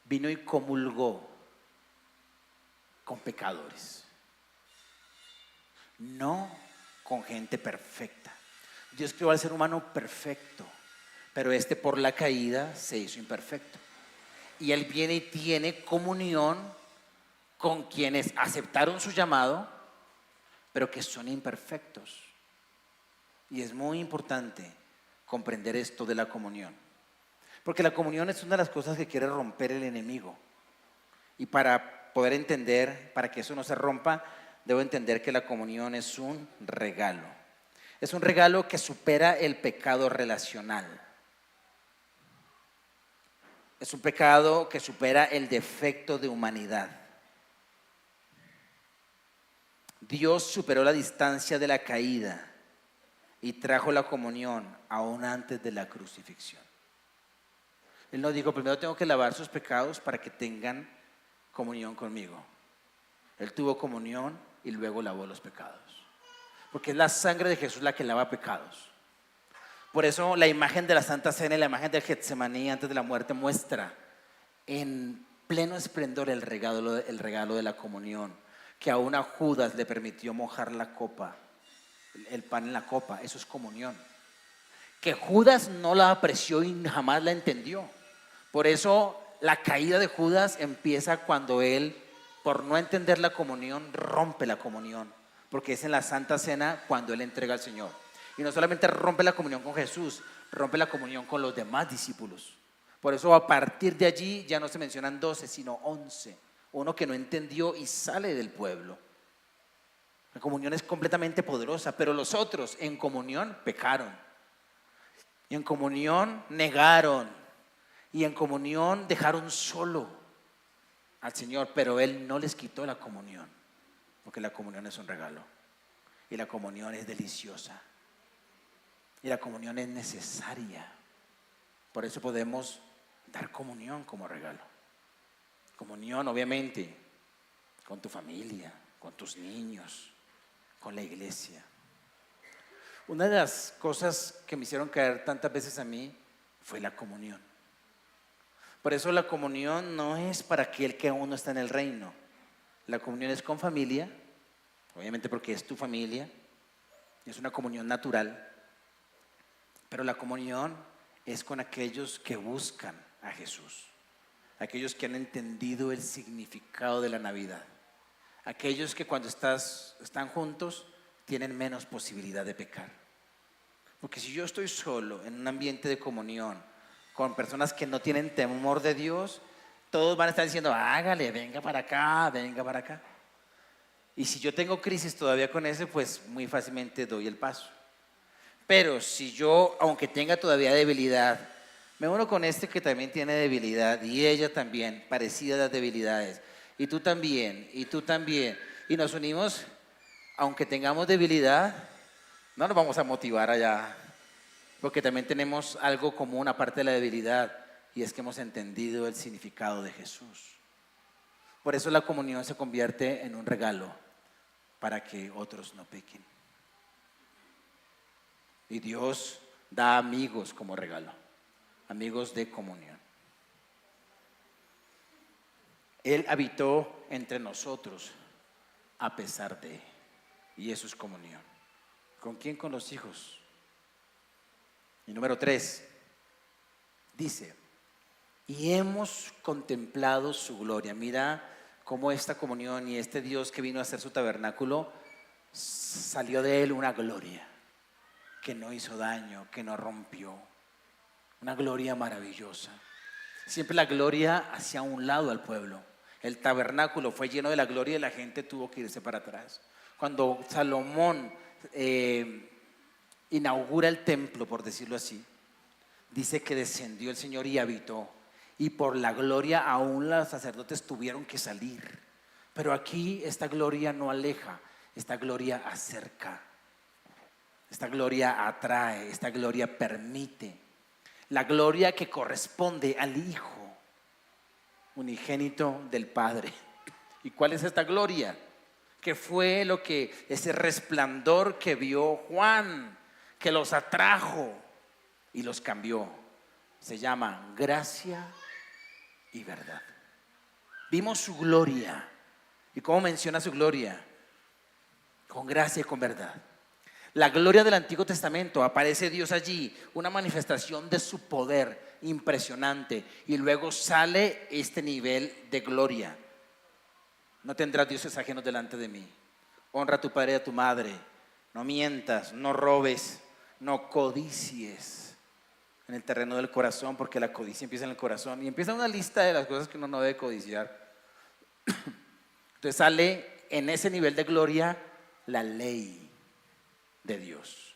vino y comulgó con pecadores, no con gente perfecta. Dios creó al ser humano perfecto, pero este por la caída se hizo imperfecto. Y Él viene y tiene comunión con quienes aceptaron su llamado, pero que son imperfectos. Y es muy importante comprender esto de la comunión, porque la comunión es una de las cosas que quiere romper el enemigo. Y para poder entender, para que eso no se rompa, debo entender que la comunión es un regalo. Es un regalo que supera el pecado relacional. Es un pecado que supera el defecto de humanidad. Dios superó la distancia de la caída y trajo la comunión aún antes de la crucifixión. Él no dijo, primero tengo que lavar sus pecados para que tengan comunión conmigo. Él tuvo comunión y luego lavó los pecados. Porque es la sangre de Jesús la que lava pecados. Por eso la imagen de la Santa Cena y la imagen del Getsemaní antes de la muerte muestra en pleno esplendor el regalo de la comunión, que aún a Judas le permitió mojar la copa, el pan en la copa. Eso es comunión, que Judas no la apreció y jamás la entendió. Por eso la caída de Judas empieza cuando él, por no entender la comunión, rompe la comunión, porque es en la Santa Cena cuando él entrega al Señor. Y no solamente rompe la comunión con Jesús, rompe la comunión con los demás discípulos. Por eso a partir de allí ya no se mencionan 12, sino 11. Uno que no entendió y sale del pueblo. La comunión es completamente poderosa, pero los otros en comunión pecaron. Y en comunión negaron. Y en comunión dejaron solo al Señor, pero Él no les quitó la comunión, porque la comunión es un regalo. Y la comunión es deliciosa. Y la comunión es necesaria. Por eso podemos dar comunión como regalo. Comunión, obviamente, con tu familia, con tus niños, con la iglesia. Una de las cosas que me hicieron caer tantas veces a mí fue la comunión. Por eso la comunión no es para aquel que aún no está en el reino. La comunión es con familia, obviamente porque es tu familia, es una comunión natural. Pero la comunión es con aquellos que buscan a Jesús, aquellos que han entendido el significado de la Navidad, aquellos que cuando están juntos tienen menos posibilidad de pecar. Porque si yo estoy solo en un ambiente de comunión con personas que no tienen temor de Dios, todos van a estar diciendo, hágale, venga para acá, venga para acá. Y si yo tengo crisis todavía con eso, pues muy fácilmente doy el paso. Pero si yo, aunque tenga todavía debilidad, me uno con este que también tiene debilidad y ella también, parecida a las debilidades, y tú también, y nos unimos, aunque tengamos debilidad, no nos vamos a motivar allá, porque también tenemos algo común aparte de la debilidad, y es que hemos entendido el significado de Jesús. Por eso la comunión se convierte en un regalo para que otros no pequen. Y Dios da amigos como regalo, amigos de comunión. Él habitó entre nosotros a pesar de, y eso es comunión. ¿Con quién? Con los hijos. Y número 3, dice, y hemos contemplado su gloria. Mira cómo esta comunión y este Dios que vino a hacer su tabernáculo, salió de él una gloria que no hizo daño, que no rompió, una gloria maravillosa. Siempre la gloria hacia un lado al pueblo. El tabernáculo fue lleno de la gloria y la gente tuvo que irse para atrás. Cuando Salomón inaugura el templo, por decirlo así, dice que descendió el Señor y habitó, y por la gloria aún los sacerdotes tuvieron que salir. Pero aquí esta gloria no aleja, esta gloria acerca, esta gloria atrae, esta gloria permite. La gloria que corresponde al Hijo unigénito del Padre. ¿Y cuál es esta gloria? Que fue lo que, ese resplandor que vio Juan, que los atrajo y los cambió. Se llama gracia y verdad. Vimos su gloria. ¿Y cómo menciona su gloria? Con gracia y con verdad. La gloria del Antiguo Testamento, aparece Dios allí, una manifestación de su poder impresionante, y luego sale este nivel de gloria. No tendrás dioses ajenos delante de mí. Honra a tu padre y a tu madre. No mientas, no robes, no codicies en el terreno del corazón, porque la codicia empieza en el corazón. Y empieza una lista de las cosas que uno no debe codiciar. Entonces sale en ese nivel de gloria la ley de Dios,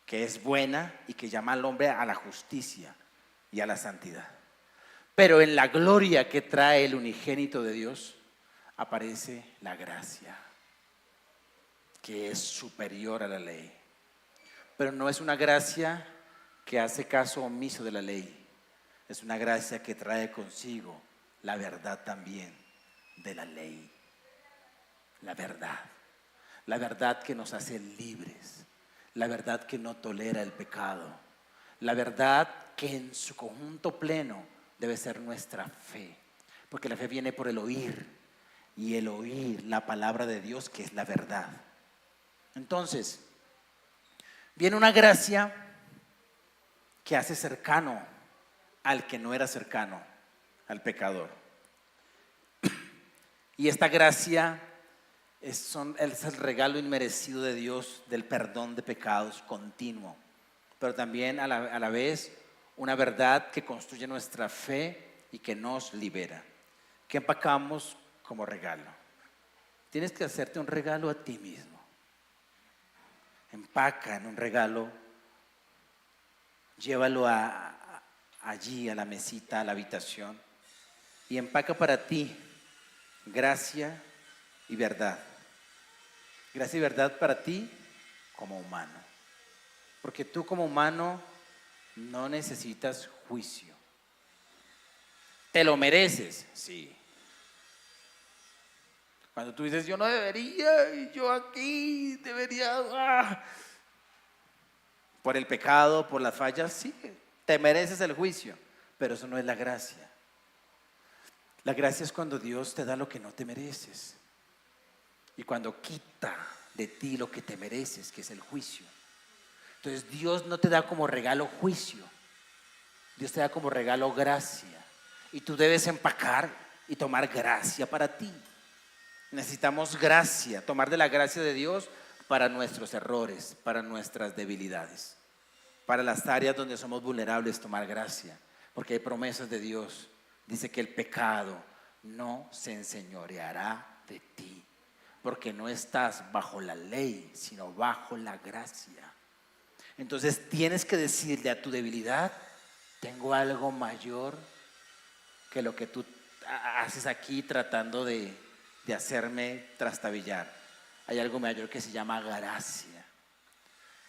que es buena y que llama al hombre a la justicia y a la santidad. Pero en la gloria que trae el unigénito de Dios aparece la gracia, que es superior a la ley. Pero no es una gracia que hace caso omiso de la ley, es una gracia que trae consigo la verdad también de la ley. La verdad que nos hace libres, la verdad que no tolera el pecado, la verdad que en su conjunto pleno debe ser nuestra fe, porque la fe viene por el oír, y el oír la palabra de Dios, que es la verdad. Entonces, viene una gracia que hace cercano al que no era cercano, al pecador. Y esta gracia es el regalo inmerecido de Dios del perdón de pecados continuo, pero también a la vez una verdad que construye nuestra fe y que nos libera, que empacamos como regalo. Tienes que hacerte un regalo a ti mismo. Empaca en un regalo, llévalo allí a la mesita, a la habitación, y empaca para ti gracia y verdad. Gracia y verdad para ti como humano, porque tú como humano no necesitas juicio. ¿Te lo mereces? Sí. Cuando tú dices, yo no debería, y yo aquí debería, por el pecado, por las fallas, sí, te mereces el juicio, pero eso no es la gracia. La gracia es cuando Dios te da lo que no te mereces, y cuando quita de ti lo que te mereces, que es el juicio. Entonces Dios no te da como regalo juicio, Dios te da como regalo gracia, y tú debes empacar y tomar gracia para ti. Necesitamos gracia, tomar de la gracia de Dios para nuestros errores, para nuestras debilidades, para las áreas donde somos vulnerables, tomar gracia, porque hay promesas de Dios. Dice que el pecado no se enseñoreará de ti, porque no estás bajo la ley, sino bajo la gracia. Entonces tienes que decirle a tu debilidad, tengo algo mayor que lo que tú haces aquí tratando de hacerme trastabillar. Hay algo mayor que se llama gracia.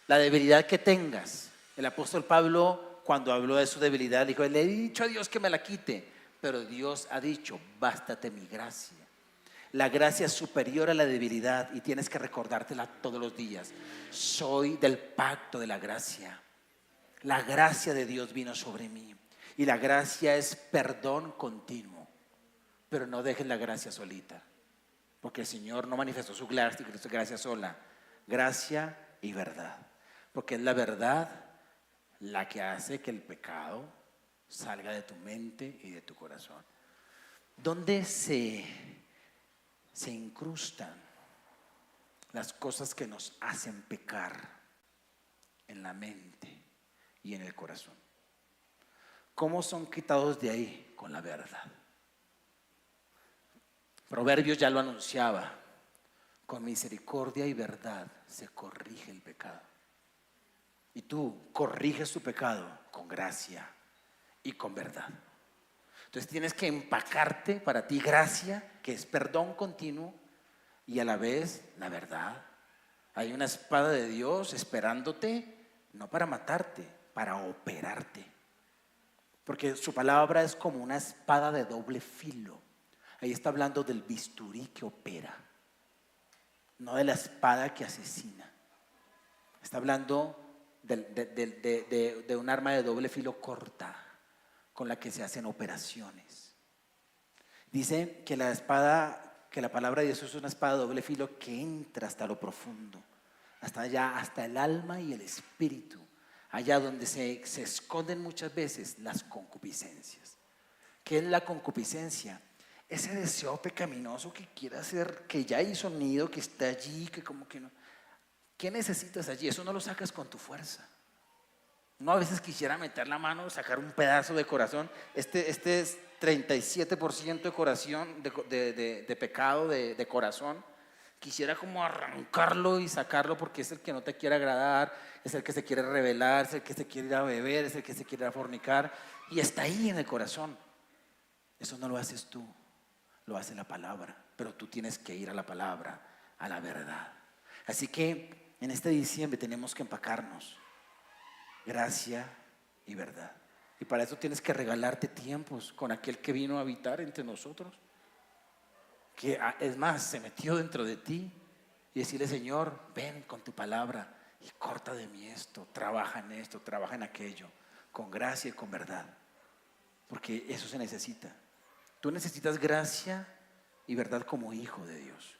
La debilidad que tengas, el apóstol Pablo, cuando habló de su debilidad, dijo, le he dicho a Dios que me la quite, pero Dios ha dicho, bástate mi gracia. La gracia es superior a la debilidad y tienes que recordártela todos los días. Soy del pacto de la gracia. La gracia de Dios vino sobre mí. Y la gracia es perdón continuo. Pero no dejes la gracia solita, porque el Señor no manifestó su gracia sola. Gracia y verdad. Porque es la verdad la que hace que el pecado salga de tu mente y de tu corazón. ¿Dónde se incrustan las cosas que nos hacen pecar? En la mente y en el corazón. ¿Cómo son quitados de ahí? Con la verdad. Proverbios ya lo anunciaba: con misericordia y verdad se corrige el pecado. Y tú corriges tu pecado con gracia y con verdad. Entonces tienes que empacarte para ti gracia, que es perdón continuo, y a la vez la verdad. Hay una espada de Dios esperándote, no para matarte, para operarte. Porque su palabra es como una espada de doble filo. Ahí está hablando del bisturí que opera, no de la espada que asesina. Está hablando de un arma de doble filo corta, con la que se hacen operaciones. Dice que la espada, que la palabra de Dios es una espada de doble filo que entra hasta lo profundo, hasta allá, hasta el alma y el espíritu, allá donde se esconden muchas veces las concupiscencias. ¿Qué es la concupiscencia? Ese deseo pecaminoso que quiere hacer, que ya hizo nido, que está allí, que como que no. ¿Qué necesitas allí? Eso no lo sacas con tu fuerza. No, a veces quisiera meter la mano, sacar un pedazo de corazón. Este es 37% de corazón, de pecado de corazón. Quisiera como arrancarlo y sacarlo, porque es el que no te quiere agradar, es el que se quiere rebelar, es el que se quiere ir a beber, es el que se quiere ir a fornicar, y está ahí en el corazón. Eso no lo haces tú, lo hace la palabra, pero tú tienes que ir a la palabra, a la verdad. Así que en este diciembre tenemos que empacarnos gracia y verdad. Y para eso tienes que regalarte tiempos con aquel que vino a habitar entre nosotros, que es más, se metió dentro de ti, y decirle: Señor, ven con tu palabra y corta de mí esto, trabaja en aquello, con gracia y con verdad, porque eso se necesita. Tú necesitas gracia y verdad como hijo de Dios,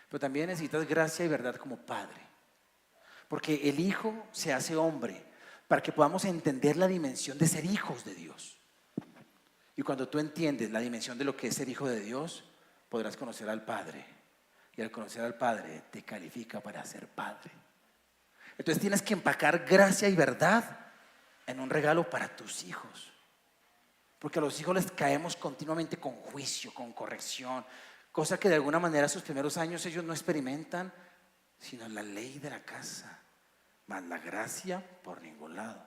pero también necesitas gracia y verdad como padre, porque el hijo se hace hombre para que podamos entender la dimensión de ser hijos de Dios. Y cuando tú entiendes la dimensión de lo que es ser hijo de Dios, podrás conocer al Padre, y al conocer al Padre te califica para ser padre. Entonces tienes que empacar gracia y verdad en un regalo para tus hijos, porque a los hijos les caemos continuamente con juicio, con corrección, cosa que de alguna manera sus primeros años ellos no experimentan, sino la ley de la casa, más la gracia por ningún lado.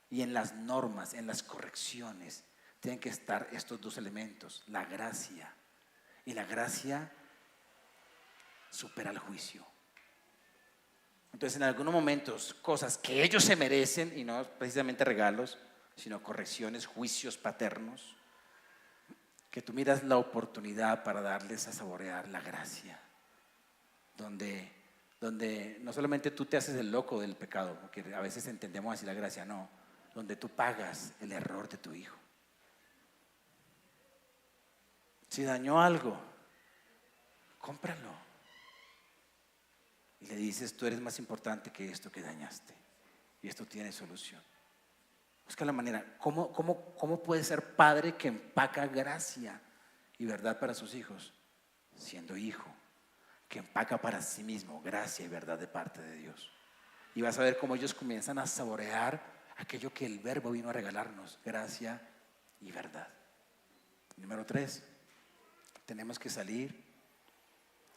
Y en las normas, en las correcciones, tienen que estar estos dos elementos: la gracia. Y la gracia supera el juicio. Entonces, en algunos momentos, cosas que ellos se merecen, y no precisamente regalos, sino correcciones, juicios paternos, que tú miras la oportunidad para darles a saborear la gracia, donde no solamente tú te haces el loco del pecado, porque a veces entendemos así la gracia, no, donde tú pagas el error de tu hijo. Si dañó algo, cómpralo y le dices: tú eres más importante que esto que dañaste, y esto tiene solución. Busca la manera. ¿Cómo puede ser padre que empaca gracia y verdad para sus hijos? Siendo hijo que empaca para sí mismo gracia y verdad de parte de Dios. Y vas a ver cómo ellos comienzan a saborear aquello que el Verbo vino a regalarnos: gracia y verdad. Número 3, tenemos que salir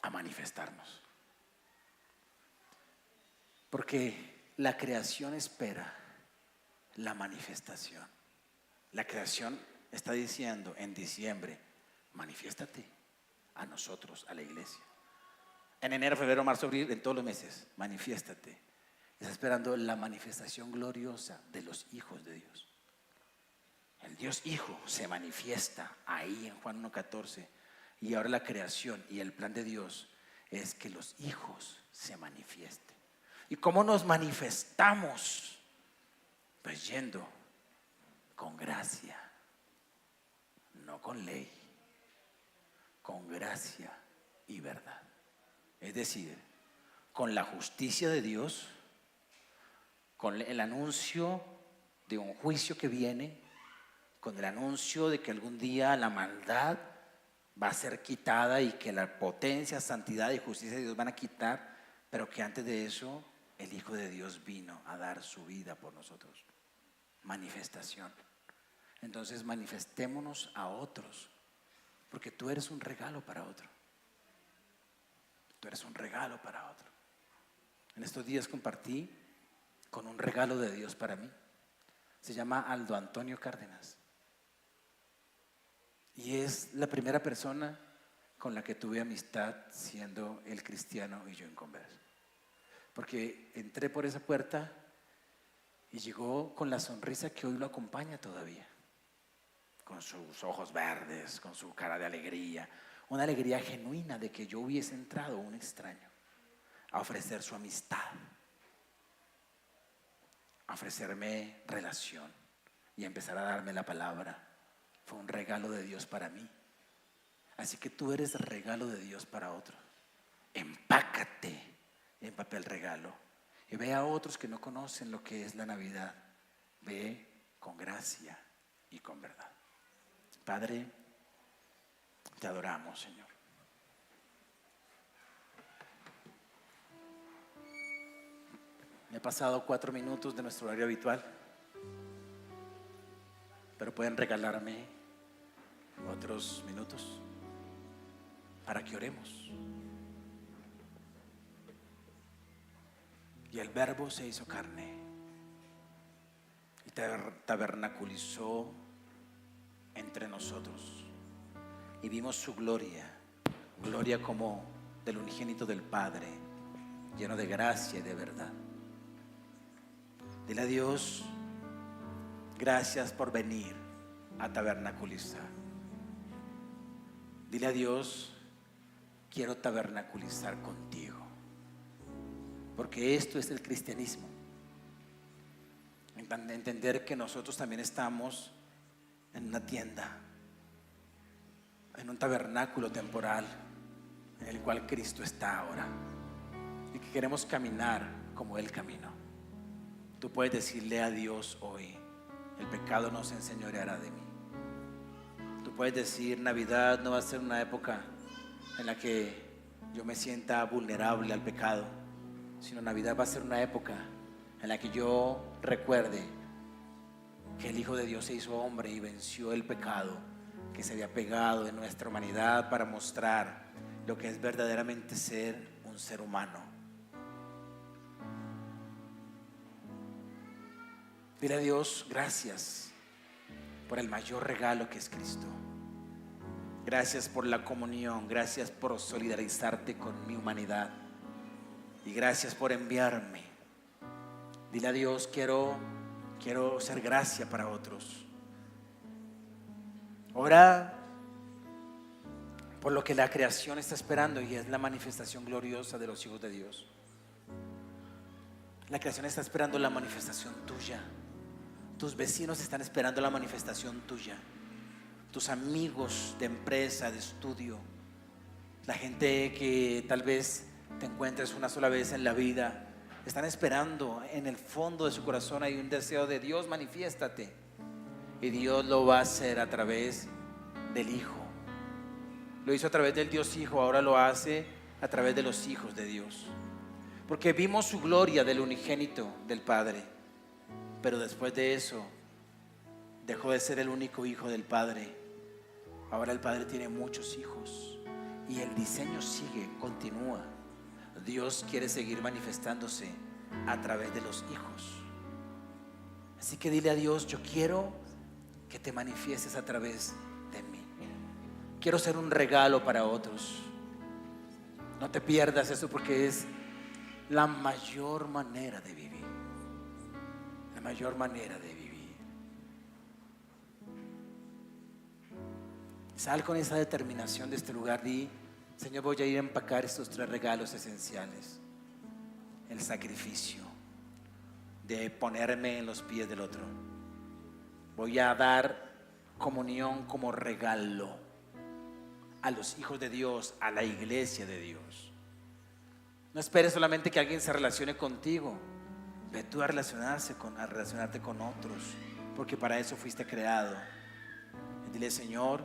a manifestarnos, porque la creación espera la manifestación. La creación está diciendo en diciembre: manifiéstate a nosotros, a la iglesia. En enero, febrero, marzo, abril, en todos los meses, manifiéstate. Está esperando la manifestación gloriosa de los hijos de Dios. El Dios Hijo se manifiesta ahí en Juan 1:14, y ahora la creación y el plan de Dios es que los hijos se manifiesten. ¿Y cómo nos manifestamos? pues yendo con gracia, no con ley, con gracia y verdad. Es decir, con la justicia de Dios, con el anuncio de un juicio que viene, con el anuncio de que algún día la maldad va a ser quitada y que la potencia, santidad y justicia de Dios van a quitar, pero que antes de eso el Hijo de Dios vino a dar su vida por nosotros. Manifestación. Entonces manifestémonos a otros, porque tú eres un regalo para otro. Tú eres un regalo para otro. En estos días compartí con un regalo de Dios para mí. Se llama Aldo Antonio Cárdenas. Y es la primera persona con la que tuve amistad siendo el cristiano y yo en conversa. Porque entré por esa puerta y llegó con la sonrisa que hoy lo acompaña todavía. Con sus ojos verdes, con su cara de alegría. Una alegría genuina de que yo hubiese entrado un extraño a ofrecer su amistad, a ofrecerme relación y a empezar a darme la palabra. Fue un regalo de Dios para mí. Así que tú eres regalo de Dios para otro. Empácate en papel regalo y ve a otros que no conocen lo que es la Navidad. Ve con gracia y con verdad. Padre, te adoramos, Señor. Me he pasado 4 minutos de nuestro horario habitual, pero pueden regalarme otros minutos para que oremos. Y el Verbo se hizo carne y tabernaculizó entre nosotros y vimos su gloria, gloria como del unigénito del Padre, lleno de gracia y de verdad. Dile a Dios, gracias por venir a tabernaculizar. Dile a Dios, quiero tabernaculizar contigo, porque esto es el cristianismo. Entender que nosotros también estamos en una tienda, en un tabernáculo temporal en el cual Cristo está ahora y que queremos caminar como Él caminó. Tú puedes decirle a Dios hoy, el pecado no se enseñoreará de mí. Tú puedes decir, Navidad no va a ser una época en la que yo me sienta vulnerable al pecado, sino Navidad va a ser una época en la que yo recuerde que el Hijo de Dios se hizo hombre y venció el pecado que se había pegado en nuestra humanidad para mostrar lo que es verdaderamente ser un ser humano. Dile a Dios, gracias por el mayor regalo que es Cristo. Gracias por la comunión, gracias por solidarizarte con mi humanidad y gracias por enviarme. Dile a Dios, quiero ser gracia para otros. Ora por lo que la creación está esperando y es la manifestación gloriosa de los hijos de Dios. La creación está esperando la manifestación tuya. Tus vecinos están esperando la manifestación tuya. Tus amigos de empresa, de estudio, la gente que tal vez te encuentres una sola vez en la vida, están esperando. En el fondo de su corazón hay un deseo de Dios, manifiéstate. Y Dios lo va a hacer a través del Hijo. Lo hizo a través del Dios Hijo, ahora lo hace a través de los hijos de Dios. Porque vimos su gloria del unigénito del Padre. Pero después de eso dejó de ser el único hijo del Padre. Ahora el Padre tiene muchos hijos y el diseño sigue, continúa. Dios quiere seguir manifestándose a través de los hijos. Así que dile a Dios, yo quiero que te manifiestes a través de mí. Quiero ser un regalo para otros. No te pierdas eso, porque es la mayor manera de vivir. La mayor manera de vivir. Sal con esa determinación de este lugar. Di, Señor, voy a ir a empacar estos 3 regalos esenciales: el sacrificio, de ponerme en los pies del otro. Voy a dar comunión como regalo a los hijos de Dios, a la iglesia de Dios. No esperes solamente que alguien se relacione contigo. Ve tú a relacionarte con otros, porque para eso fuiste creado. Y dile: Señor,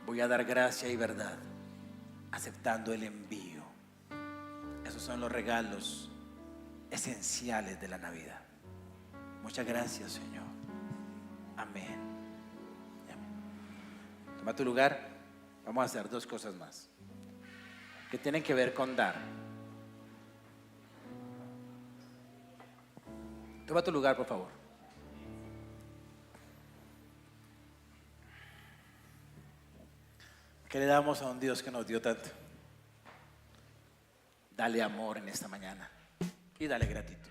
voy a dar gracia y verdad, aceptando el envío. Esos son los regalos esenciales de la Navidad. Muchas gracias, Señor. Amén. Amén. Toma tu lugar. Vamos a hacer dos cosas más que tienen que ver con dar. Toma tu lugar, por favor. ¿Qué le damos a un Dios que nos dio tanto? Dale amor en esta mañana y dale gratitud.